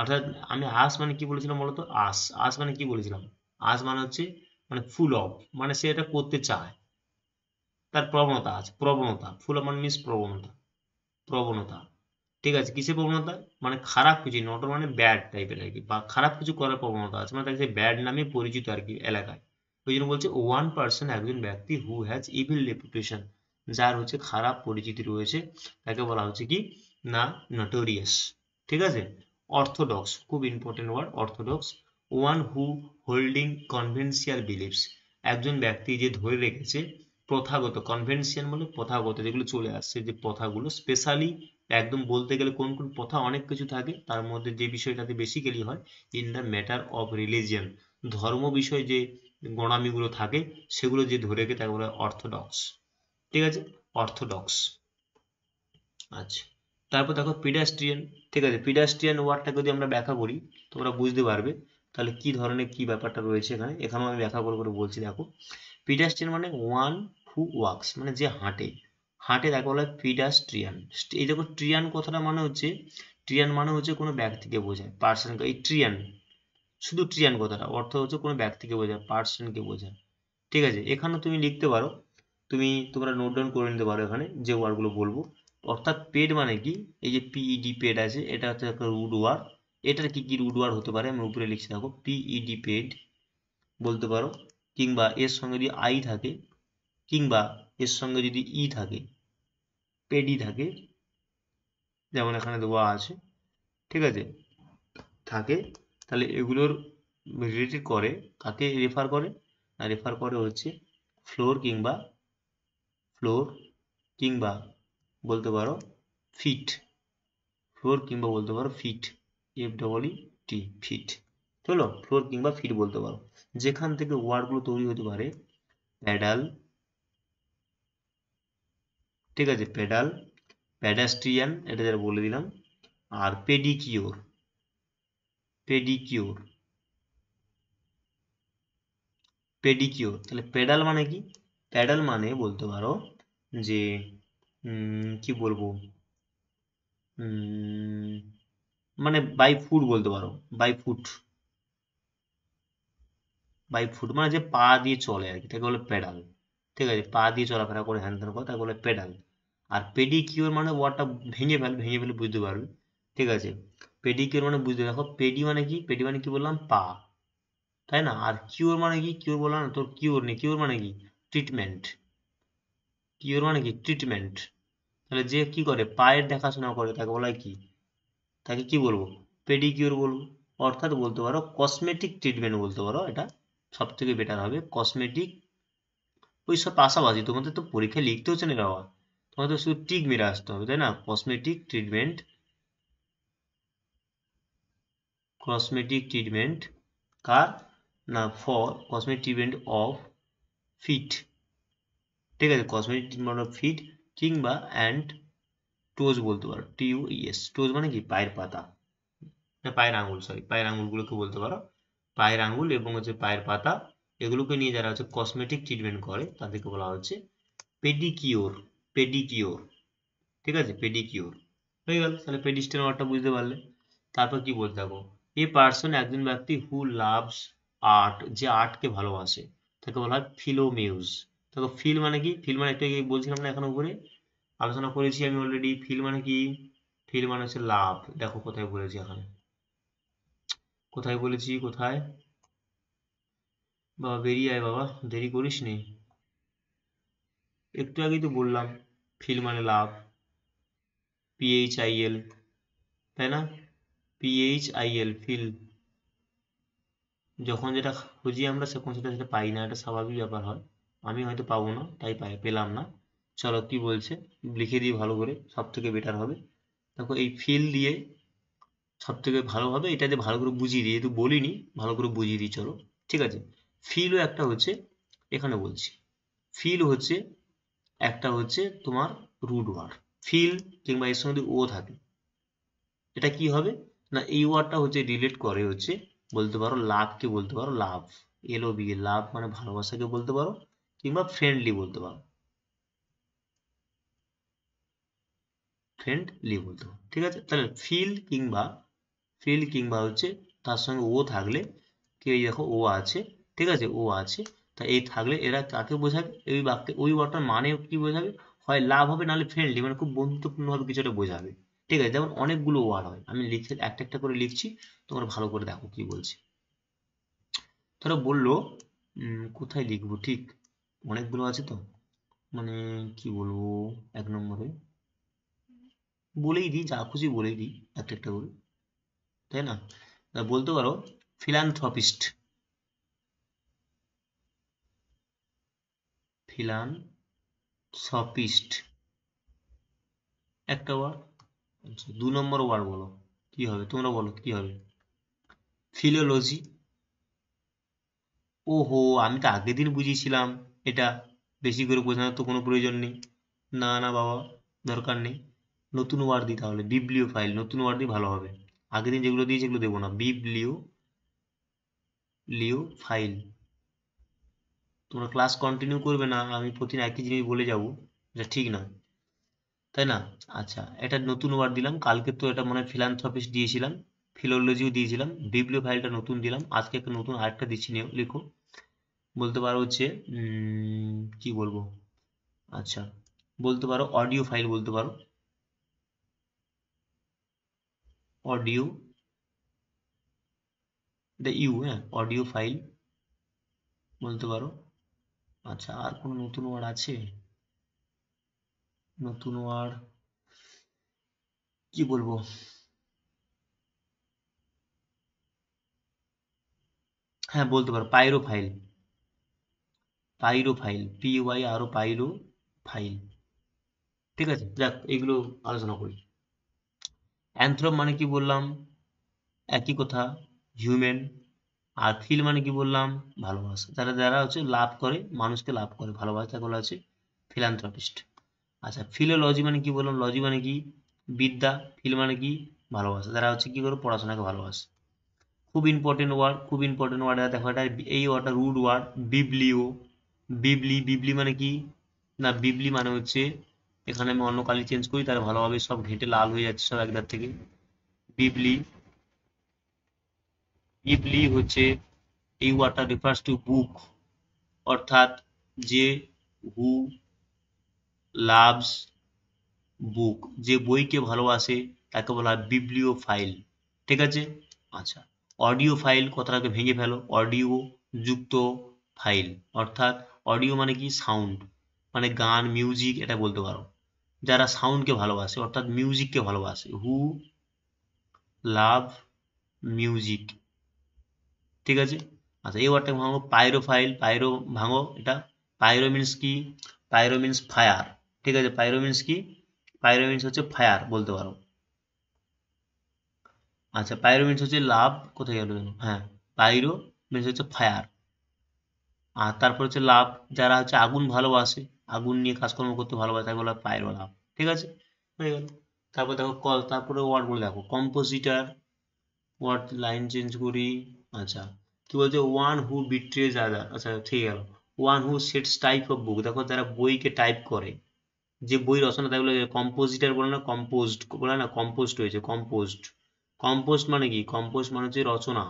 অর্থাৎ আমি আস মানে কি বলেছিলাম বলতো, আস, আস মানে কি বলেছিলাম, আস মানে হচ্ছে মানে ফুল অফ, মানে সে এটা করতে চায়, তার প্রবণতা আছে, প্রবণতা, ফুল অফ মানে মিন্স প্রবণতা, প্রবণতা, ঠিক আছে। কিসের প্রবণতা, মানে খারাপ কিছু, নট মানে ব্যাড টাইপের আর কি, বা খারাপ কিছু করার প্রবণতা আছে, মানে তাকে ব্যাড নামে পরিচিত আর কি এলাকায়। ওই জন্য বলছে ওয়ান পার্সন, একজন ব্যক্তি, হু হ্যাজ ইভিল রেপুটেশন, যার হচ্ছে খারাপ পরিচিতি রয়েছে, তাকে বলা হচ্ছে কি না, নটোরিয়াস, ঠিক আছে। অর্থোডক্স, খুব important word, orthodox. One who holding conventional believes, একজন ব্যক্তি যে ধরে রেখেছে প্রথাগত, কনভেনশন মানে প্রথাগত, যেগুলো চলে আসছে যে প্রথাগুলো, স্পেশালি একদম বলতে গেলে কোন কোন প্রথা, অনেক কিছু থাকে, তার মধ্যে যে বিষয়টাতে বেসিক্যালি হয়, in the matter of religion, ধর্ম বিষয়ে যে গোঁড়ামিগুলো থাকে সেগুলো যে ধরে রেখে তাকে বলা হয় অর্থোডক্স, ঠিক আছে, অর্থোডক্স। আচ্ছা, তারপর দেখো পিডাস্ট্রিয়ান, ঠিক আছে, পিডাস্ট্রিয়ান ওয়ার্ডটাকে যদি আমরা ব্যাখ্যা করি তোমরা বুঝতে পারবে তাহলে কি ধরনের কি ব্যাপারটা রয়েছে এখানে, এখানেও আমি ব্যাখ্যা করে করে বলছি। দেখো, পিডাস্ট্রিয়ান মানে ওয়ান হু ওয়াক্স, মানে যে হাঁটে, হাঁটে তাকে বলা হয় পিডাস্ট্রিয়ান। এই দেখো, ট্রিয়ান কথাটা মানে হচ্ছে, ট্রিয়ান মানে হচ্ছে কোনো ব্যক্তিকে বোঝায়, পার্সন, এই ট্রিয়ান, শুধু ট্রিয়ান কথাটা অর্থ হচ্ছে কোনো ব্যক্তিকে বোঝায়, পার্সনকে বোঝায়, ঠিক আছে। এখানে তুমি লিখতে পারো, তোমরা নোট ডাউন করে নিতে পারো এখানে যে ওয়ার্ডগুলো বলবো। অর্থাৎ পেড মানে কি, এই যে পিইডি পেড আছে, এটা হচ্ছে একটা রুট ওয়ার্ড। এটার কি কি রুট ওয়ার্ড হতে পারে আমি উপরে লিখছি, দেখো, পিইডি পেড বলতে পারো, কিংবা এর সঙ্গে যদি আই থাকে, কিংবা এর সঙ্গে যদি ই থাকে, পেডি থাকে, যেমন এখানে দেওয়া আছে, ঠিক আছে, থাকে, তাহলে এগুলোর রিলেটেড করে, কাকে রেফার করে, রেফার করে হচ্ছে ফ্লোর, কিংবা ফ্লোর, কিংবা বলতে পারো ফিট, ফ্লোর কিংবা বলতে পারো ফিট, এফ ডবল ই টি, ফিট, চলো, ফ্লোর কিংবা ফিট বলতে পারো। যেখান থেকে ওয়ার্ডগুলো তৈরি হতে পারে, প্যাডাল, ঠিক আছে, প্যাডাল, প্যাডাস্ট্রিয়ান, এটা যারা বলে দিলাম, আর পেডিকিওর, পেডিকিওর, পেডিকিওর। তাহলে প্যাডাল মানে কি, প্যাডাল মানে বলতে পারো যে কি বলবো, মানে বাই ফুট বলতে পারো, বাই ফুট, বাই ফুট মানে যে পা দিয়ে চলে আর কি, তাকে বলে পেডাল, ঠিক আছে, পা দিয়ে চলাফেরা করে হ্যান ত্যান করে, তাকে বলে পেডাল। আর পেডিকিওর মানে ওয়ার্ডটা ভেঙে ফেলে বুঝতে পারবে, ঠিক আছে। পেডিকিওর মানে বুঝতে, দেখো, পেডি মানে কি, পেডি মানে কি বললাম, পা, তাই না। আর কিওর মানে কি, কিওর বললাম না তোর, কিওর নেই, কিওর মানে কি, ট্রিটমেন্ট, কিওর মানে কি, ট্রিটমেন্ট। তাহলে যে কি করে, পায়ের দেখাশোনা করে, তাকে বলা হয় কি, তাকে কি বলবো, পেডিকিওর বলবো। অর্থাৎ বলতে পারো কসমেটিক ট্রিটমেন্ট বলতে পারো, এটা সব থেকে বেটার হবে, কসমেটিক। ওই সব পাশাপাশি, তোমাদের তো পরীক্ষায় লিখতে হচ্ছে না বাবা, তোমাদের শুধু টিক মেরে আসতে হবে, তাই না, কসমেটিক ট্রিটমেন্ট, কসমেটিক ট্রিটমেন্ট কার, না, for cosmetic treatment of feet, ঠিক আছে, কসমেটিক ট্রিটমেন্ট অফ ফিট, কিংবা অ্যান্ড টোজ বলতে পারো, TOES। টোজ মানে কি? পায়ের পাতা, পায়ের আঙুল, সরি, পায়ের আঙুলগুলোকে বলতে পারো। পায়ের আঙুল এবং হচ্ছে পায়ের পাতা, এগুলোকে নিয়ে যারা হচ্ছে কসমেটিক ট্রিটমেন্ট করে তাদেরকে বলা হচ্ছে পেডিকিওর। পেডিকিওর, ঠিক আছে, পেডিকিওর হয়ে গেল। তাহলে পেডিস্টের ওয়ার্ডটা বুঝতে পারলে। তারপর কি বলতে থাকো, এ পার্সন একজন ব্যক্তি হু লাভস আর্ট, যে আর্টকে ভালোবাসে তাকে বলা হয় ফিলোমিউজ। দেখো ফিল মানে কি? ফিল মানে একটা বলছিলাম না এখন উপরে আলোচনা করেছি আমি অলরেডি। ফিল মানে কি? ফিল মানে হচ্ছে লাভ। দেখো কোথায় বলেছি এখানে, কোথায় বলেছি, কোথায়? বাবা বেরিয়ে আয় বাবা, দেরি করিস নি, একটু আগেই তো বললাম ফিল মানে লাভ, PHIL, তাই না? PHIL, phil. যখন যেটা খুঁজি আমরা তখন সেটা সেটা পাই না, এটা স্বাভাবিক ব্যাপার হয়। আমি হয়তো পাবো না, তাই পেলাম না। চলো কি বলছে লিখে দিই ভালো করে, সব থেকে বেটার হবে। দেখো এই ফিল দিয়ে সব থেকে ভালো হবে, এটা দিয়ে ভালো করে বুঝিয়ে দিই, যেহেতু বলিনি ভালো করে বুঝিয়ে দিই, চলো ঠিক আছে। ফিলও একটা হচ্ছে, এখানে বলছি, ফিল হচ্ছে একটা হচ্ছে তোমার রুট ওয়ার্ড। ফিল কিংবা এর সঙ্গে যদি ও থাকে, এটা কি হবে না, এই ওয়ার্ডটা হচ্ছে রিলেট করে হচ্ছে, বলতে পারো লাভকে বলতে পারো লাভ, LOV, লাভ মানে ভালোবাসাকে বলতে পারো, কিংবা ফ্রেন্ডলি বলতে পারো, ফ্রেন্ডলি বলতে পারো, ঠিক আছে। তাহলে ফিল কিংবা হচ্ছে তার সঙ্গে ও থাকলে কি, এই দেখো ও আছে, ঠিক আছে, ও আছে, তা এই থাকলে এরা কাকে বোঝাবে, এই বাক্যে ওই ওয়ার্ডটার মানে কি বোঝাবে, হয় লাভ হবে নাহলে ফ্রেন্ডলি, মানে খুব বন্ধুত্বপূর্ণভাবে কিছু একটা বোঝাবে, ঠিক আছে। যেমন অনেকগুলো ওয়ার্ড হয়, আমি লিখে একটা একটা করে লিখছি, তোমরা ভালো করে দেখো কি বলছি। ধরো বললো কোথায় লিখবো ঠিক, অনেকগুলো আছে তো, মানে কি বলবো, 1 নম্বরে বলেই দিই, যা খুশি বলেই দিই একটা একটা করে, তাই না? তা বলতে পারো ফিলান্থ্রপিস্ট, ফিলান্থ্রপিস্ট একটা ওয়ার্ড। আচ্ছা 2 নম্বর ওয়ার্ড বলো কি হবে, তোমরা বলো কি হবে? ফিলোলজি। ওহো, আমি তো আগের দিন বুঝিয়েছিলাম এটা, বেশি করে বোঝানোর তো কোনো প্রয়োজন নেই। না না বাবা, দরকার নেই। নতুন ওয়ার্ড দিই তাহলে, বিবলিও ফাইল, নতুন ওয়ার্ড দিয়ে ভালো হবে। আগের দিন যেগুলো দিয়েছি সেগুলো দেবো না, লিও ফাইল। তোমরা ক্লাস কন্টিনিউ করবে না, আমি প্রতিদিন একই জিনিস বলে যাবো, এটা ঠিক না, তাই না? আচ্ছা, এটা নতুন ওয়ার্ড দিলাম, কালকে তো এটা মনে হয় ফিলান্থ্রপিস্ট দিয়েছিলাম, ফিলোলজিও দিয়েছিলাম, বিবলিও ফাইলটা নতুন দিলাম, আজকে একটা নতুন আরেকটা দিচ্ছি, নিও লিখো। বলতে পারো হচ্ছে কি বলবো, আচ্ছা বলতে পারো অডিও ফাইল বলতে পারো, অডিও, হ্যাঁ, অডিও ফাইল বলতে পারো। আচ্ছা আর কোনো নতুন ওয়ার্ড আছে? নতুন ওয়ার্ড কি বলবো, হ্যাঁ বলতে পারো পাইরো ফাইল, পাইরো ফাইল, PYRO, পাইরো ফাইল, ঠিক আছে। যাক এগুলো আলোচনা করি। অ্যানথ্রপ মানে কি বললাম, একই কথা, হিউম্যান। আর ফিল মানে কি বললাম, ভালোবাসা, যারা যারা হচ্ছে লাভ করে, মানুষকে লাভ করে ভালোবাসা, তাকে বলা হচ্ছে ফিলান্থ্রপিস্ট। আচ্ছা ফিলোলজি মানে কি বললাম, লজি মানে কি বিদ্যা, ফিল মানে কি ভালোবাসা, যারা হচ্ছে কি করে পড়াশোনাকে ভালোবাসে। খুব ইম্পর্টেন্ট ওয়ার্ড, খুব ইম্পর্টেন্ট ওয়ার্ড, দেখো এটা, এই ওয়ার্ডটা রুড ওয়ার্ড, বিবলিও। বিবলি মানে কি না, বিবলি মানে হচ্ছে, এখানে আমি অন্য কালি চেঞ্জ করি তাহলে ভালোভাবে সব ঘেঁটে লাল হয়ে যাচ্ছে সব একদার থেকে। বিবলি, বিবলি হচ্ছে, এই ওয়ার্ডটা রেফার্স টু বুক, অর্থাৎ যে হু লাভস বুক, যে বইকে ভালোবাসে তাকে বলা হয় বিবলিও ফাইল, ঠিক আছে। আচ্ছা অডিও ফাইল কথাটাকে ভেঙে ফেলো, অডিও যুক্ত ফাইল, অর্থাৎ অডিও মানে কি সাউন্ড, মানে গান মিউজিক এটা বলতে পারো, যারা সাউন্ডকে ভালোবাসে অর্থাৎ মিউজিককে ভালোবাসে, হু লাভ মিউজিক, ঠিক আছে। আচ্ছা এই ওয়ার্ডটা ভাঙো, পাইরো ফাইল, পাইরো ভাঙো এটা, পাইরো মিন্স কি, পাইরো মিন্স ফায়ার, ঠিক আছে, পাইরো মিন্স কি, পাইরো মিন্স হচ্ছে ফায়ার বলতে পারো। আচ্ছা পাইরো মিন্স হচ্ছে লাভ, কোথায় গেল যেন, হ্যাঁ, পাইরো মিন্স হচ্ছে ফায়ার। আর তারপর হচ্ছে লাভ, যারা হচ্ছে আগুন ভালোবাসে, আগুন নিয়ে কাজকর্ম করতে ভালোবাসে তাকে বলা হয় পাইরো লাভ, ঠিক আছে, হয়ে গেল। তারপর দেখো তারপরে ওয়ার্ডগুলো দেখো, কম্পোজিটার, ওয়ার্ড লাইন চেঞ্জ করি। আচ্ছা, কি বলছে, ওয়ান হু বিট্রেজ আদার, আচ্ছা ঠিক গেল। One who sets type of book, দেখো যারা বইকে টাইপ করে, যে বই রচনা, তাই বলে কম্পোজিটার বলে না, কম্পোজড বলে না, কম্পোস্ট হয়েছে, কম্পোস্ট। কম্পোস্ট মানে কি, কম্পোস্ট মানে হচ্ছে রচনা,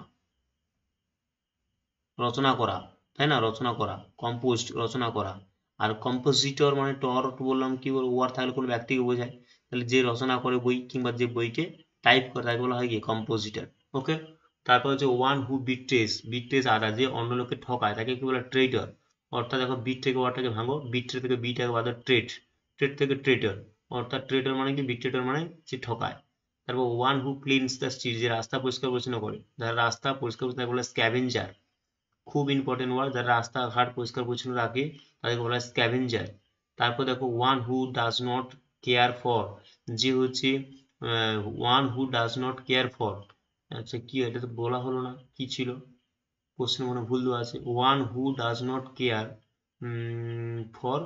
রচনা করা, তাই না, রচনা করা, কম্পোস্ট রচনা করা। আর কম্পোজিটর মানে টর বললাম, কি বলবো, ওয়ার থাকলে কোনো ব্যক্তিকে বোঝায়, তাহলে যে রচনা করে বই কিংবা যে বইকে টাইপ করে তাকে বলা হয় কি, কম্পোজিটর। ওকে। তারপর হচ্ছে ওয়ান হু বিট্রেস, বিট্রেস আদার, যে অন্য লোককে ঠকায় তাকে কি বলে, ট্রেটর। অর্থাৎ দেখো বিট থেকে ওয়ার্ডটাকে ভাঙো, বিট্রে থেকে বিটাকে বাদ, ট্রেট, ট্রেট থেকে ট্রেটর। অর্থাৎ ট্রেটর মানে কি, বিট্রেটর মানে যে ঠকায়। তারপর ওয়ান হু ক্লিনস দ্য স্ট্রিট, যে রাস্তা পরিষ্কার পরিচ্ছন্ন করে, যারা রাস্তা পরিষ্কার পরিচ্ছন্ন তাকে বলে স্ক্যাভেঞ্জার। খুব ইম্পর্টেন্ট ওয়ার্ড, যারা রাস্তাঘাট পরিষ্কার পরিচ্ছন্ন রাখে তাদেরকে বলা হয় স্ক্যাভেঞ্জার। তারপর দেখো one who does not care for, যে হচ্ছে one who does not care for, আচ্ছা কি এটা তো বলা হলো না, কি ছিল কোশ্চেন, মনে ভুল দেওয়া আছে, one who does not care for,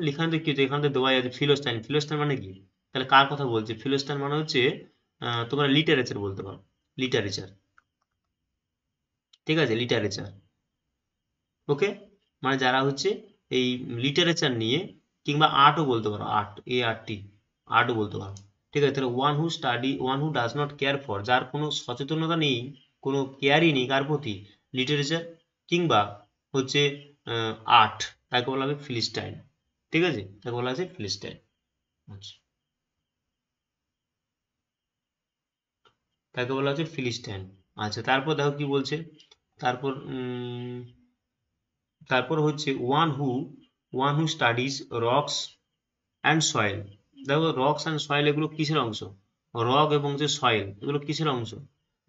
এখানে কি, এখানে তো দেওয়া আছে ফিলোস্টাইন, ফিলোস্টাইন মানে কি, তাহলে কার কথা বলছে, ফিলোস্টাইন মানে হচ্ছে তোমরা লিটারেচার বলতে পারো, লিটারেচার, ঠিক আছে, লিটারেচার। ওকে, মানে যারা হচ্ছে এই লিটারেচার নিয়ে, কিংবা আর্টও বলতে পারো, আর্ট, ART, আর্টও বলতে পারো, ঠিক আছে। তাহলে one who study, one who does not care for, যার কোনো সচেতনতা নেই, কোনো কেয়ারই নেই কার প্রতি, লিটারেচার কিংবা হচ্ছে আর্ট, তাকে বলা হবে ফিলিস্টাইন, ঠিক আছে, তাকে বলা আছে ফিলিস্টাইন। আচ্ছা, তাকে বলা হচ্ছে ফিলিস্টাইন। আচ্ছা, তারপর দেখো কি বলছে, তারপর তারপর হচ্ছে one who studies rocks and soil. দেখো রকস অ্যান্ড সয়েল এগুলো কিসের অংশ, রক এবং যে সয়েল এগুলো কিসের অংশ,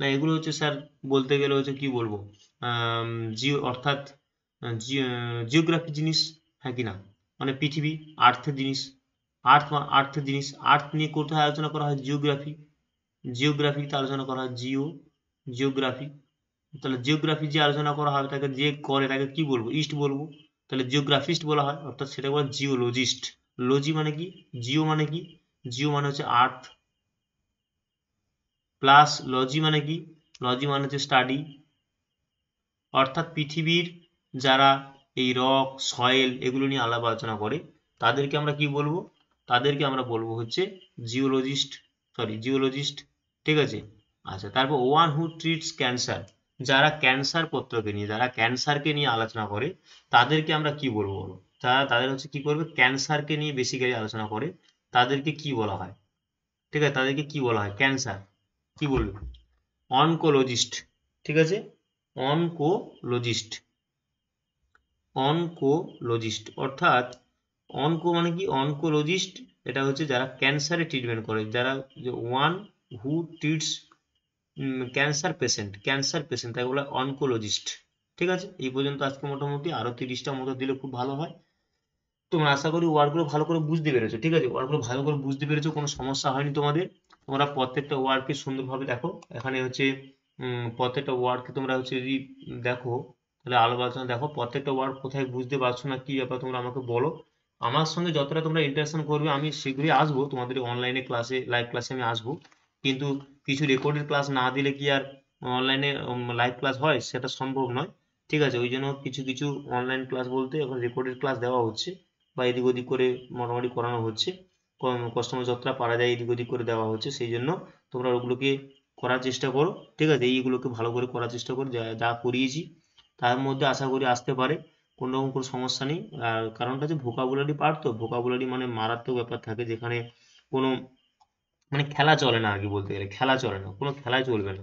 না এগুলো হচ্ছে স্যার বলতে গেলে হচ্ছে কি বলবো, জিও, অর্থাৎ জিওগ্রাফি জিনিস, হ্যাঁ কি না, মানে পৃথিবী, আর্থের জিনিস, আর্থের জিনিস, আর্থ নিয়ে কোথায় আলোচনা করা হয়, জিওগ্রাফি, জিওগ্রাফিতে আলোচনা করা হয়, জিওগ্রাফি। তাহলে জিওগ্রাফি যে আলোচনা করা হবে তাকে, যে করে তাকে কি বলবো, ইস্ট বলবো, তাহলে জিওগ্রাফিস্ট বলা হয়, অর্থাৎ সেটা বলে জিওলজিস্ট। লজি মানে কি, জিও মানে কি, জিও মানে হচ্ছে আর্থ, প্লাস লজি মানে কি, লজি মানে হচ্ছে স্টাডি, অর্থাৎ পৃথিবীর যারা এই রক সয়েল এগুলো নিয়ে আলাপ আলোচনা করে তাদেরকে আমরা কি বলবো, তাদেরকে আমরা বলবো হচ্ছে জিওলজিস্ট, জিওলজিস্ট, ঠিক আছে। আচ্ছা, তারপর ওয়ান হু ট্রিটস ক্যান্সার, যারা ক্যান্সার পত্রকে নিয়ে, যারা ক্যান্সারকে নিয়ে আলোচনা করে তাদেরকে আমরা কি বলবো বলো, যারা তাদের হচ্ছে কি করবে, ক্যান্সারকে নিয়ে বেসিক্যালি আলোচনা করে তাদেরকে কি বলা হয়, ঠিক আছে, তাদেরকে কি বলা হয়, ক্যান্সার, কি বলবে, অনকোলজিস্ট, ঠিক আছে, অনকোলজিস্ট, অনকোলজিস্ট, অর্থাৎ অনকো মানে কি, অনকোলজিস্ট, এটা হচ্ছে যারা ক্যান্সারে ট্রিটমেন্ট করে, যারা one who treats cancer patient, cancer patient তাই বলে অনকোলজিস্ট। ঠিক আছে, এই পর্যন্ত আজকে মোটামুটি, আরো 30টা মতো দিলে খুব ভালো হয়। তোমরা আশা করি ওয়ার্ডগুলো ভালো করে বুঝতে পেরেছো, ঠিক আছে, ওয়ার্ডগুলো ভালো করে বুঝতে পেরেছো, কোনো সমস্যা হয়নি তোমাদের। তোমরা প্রত্যেকটা ওয়ার্ডকে সুন্দরভাবে দেখো, এখানে হচ্ছে প্রত্যেকটা ওয়ার্ডকে তোমরা হচ্ছে যদি দেখো, তাহলে আলোচনা দেখো, প্রত্যেকটা ওয়ার্ড কোথায় বুঝতে পারছো না, কি ব্যাপার তোমরা আমাকে বলো। আমার সঙ্গে যতটা তোমরা ইন্টারেকশন করবে আমি শীঘ্রই আসবো তোমাদের অনলাইনে ক্লাসে, লাইভ ক্লাসে আমি আসবো, কিন্তু কিছু রেকর্ডেড ক্লাস না দিলে কি আর অনলাইনে লাইভ ক্লাস হয়, সেটা সম্ভব নয়। ঠিক আছে, ওই জন্য কিছু কিছু অনলাইন ক্লাস বলতে এখন রেকর্ডেড ক্লাস দেওয়া হচ্ছে, বা এদিক ওদিক করে মোটামুটি করানো হচ্ছে, কাস্টমার যতটা পারা যায় এদিক ওদিক করে দেওয়া হচ্ছে, সেই জন্য তোমরা ওগুলোকে করার চেষ্টা করো, ঠিক আছে, এইগুলোকে ভালো করে করার চেষ্টা করো, যা যা করিয়েছি তার মধ্যে আশা করি আসতে পারে, কোনো রকম কোনো সমস্যা নেই। আর কারণটা হচ্ছে ভোকাবুলারি পার্ট, তো ভোকাবুলারি মানে মারাত্মক ব্যাপার থাকে, যেখানে কোনো মানে খেলা চলে না, আগে বলতে গেলে খেলা চলে না, কোনো খেলাই চলবে না,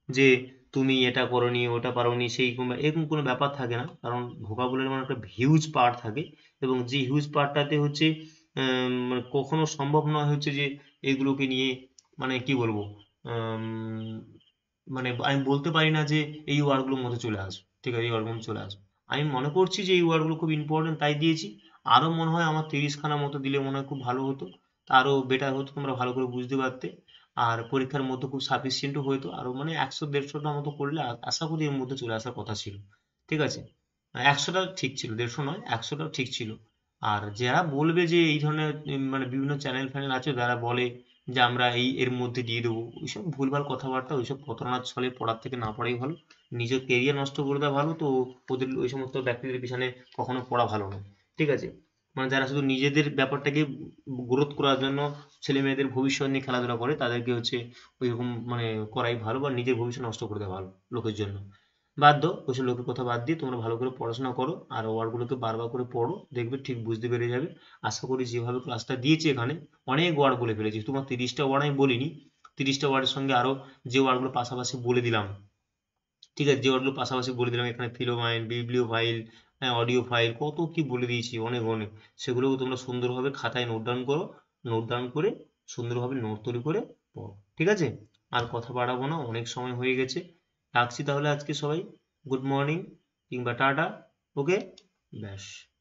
যে তুমি এটা করোনি ওটা পারোনি সেই এরকম কোনো ব্যাপার থাকে না, কারণ ভোকাবুলারি মানে একটা হিউজ পার্ট থাকে, এবং যে হিউজ পার্টটাতে হচ্ছে মানে কখনো সম্ভব নয় হচ্ছে যে এগুলোকে নিয়ে, মানে কি বলবো, আম, মানে আমি বলতে পারি না যে এই ওয়ার্ডগুলোর মধ্যে চলে আসবে, ঠিক আছে, এই ওয়ার্ডগুলো চলে আসবে, আমি মনে করছি যে এই ওয়ার্ডগুলো খুব ইম্পর্টেন্ট তাই দিয়েছি। আরো মনে হয় আমার 30খানা মতো দিলে মনে হয় খুব ভালো হতো, আরো বেটার হতো, তোমরা ভালো করে বুঝতে পারতে, আর পরীক্ষার মধ্যে খুব সাফিসিয়েন্টও হতো, আরো মানে 100-150টা মতো করলে আশা করি এর মধ্যে চলে আসার কথা ছিল, ঠিক আছে, 100টা ঠিক ছিল, 150 নয়, 100টা ঠিক ছিল। আর যারা বলবে যে এই ধরনের মানে বিভিন্ন চ্যানেল ফ্যানেল আছে যারা বলে যে আমরা এর মধ্যে দিয়ে দেবো, ওইসব ভুলভাল কথাবার্তা, ওইসব প্রতারণার ছলে পড়ার থেকে না পড়াই ভালো। নিজের কেরিয়ার নষ্ট করে দেওয়া ভালো, তো ওদের ওই সমস্ত ব্যক্তিদের পিছনে কখনো পড়া ভালো নয়। ঠিক আছে? মানে যারা শুধু নিজেদের ব্যাপারটাকে গ্রোথ করার জন্য ছেলে মেয়েদের ভবিষ্যৎ নিয়ে খেলাধুলা করে, তাদেরকে হচ্ছে ওইরকম মানে করাই ভালো, বা নিজের ভবিষ্যৎ নষ্ট করে দেওয়া ভালো লোকের জন্য। বাদ দাও ওইসব লোকের কথা, বাদ দিয়ে তোমরা ভালো করে পড়াশোনা করো আর ওয়ার্ডগুলোকে বারবার করে পড়ো, দেখবে ঠিক বুঝতে পেরে যাবে। আশা করি যেভাবে ক্লাসটা দিয়েছি এখানে অনেক ওয়ার্ড বলে ফেলেছি, তোমার 30টা ওয়ার্ড আমি বলিনি, 30টা ওয়ার্ডের সঙ্গে আরো যে ওয়ার্ডগুলো পাশাপাশি বলে দিলাম, ঠিক আছে, যে ওয়ার্ডগুলো পাশাপাশি বলে দিলাম এখানে, ফিলোমাইন, বিবলিও ফাইল, হ্যাঁ, অডিও ফাইল, কত কি বলে দিয়েছি, অনেক অনেক। সেগুলোও তোমরা সুন্দরভাবে খাতায় নোট ডাউন করো, নোট ডাউন করে সুন্দরভাবে নোট তৈরি করে পড়ো। ঠিক আছে? আর কথা বাড়াবো না, অনেক সময় হয়ে গেছে। রাখছি তাহলে আজকে সবাই। গুড মর্নিং কিংবা টাটা। ওকে, ব্যাস।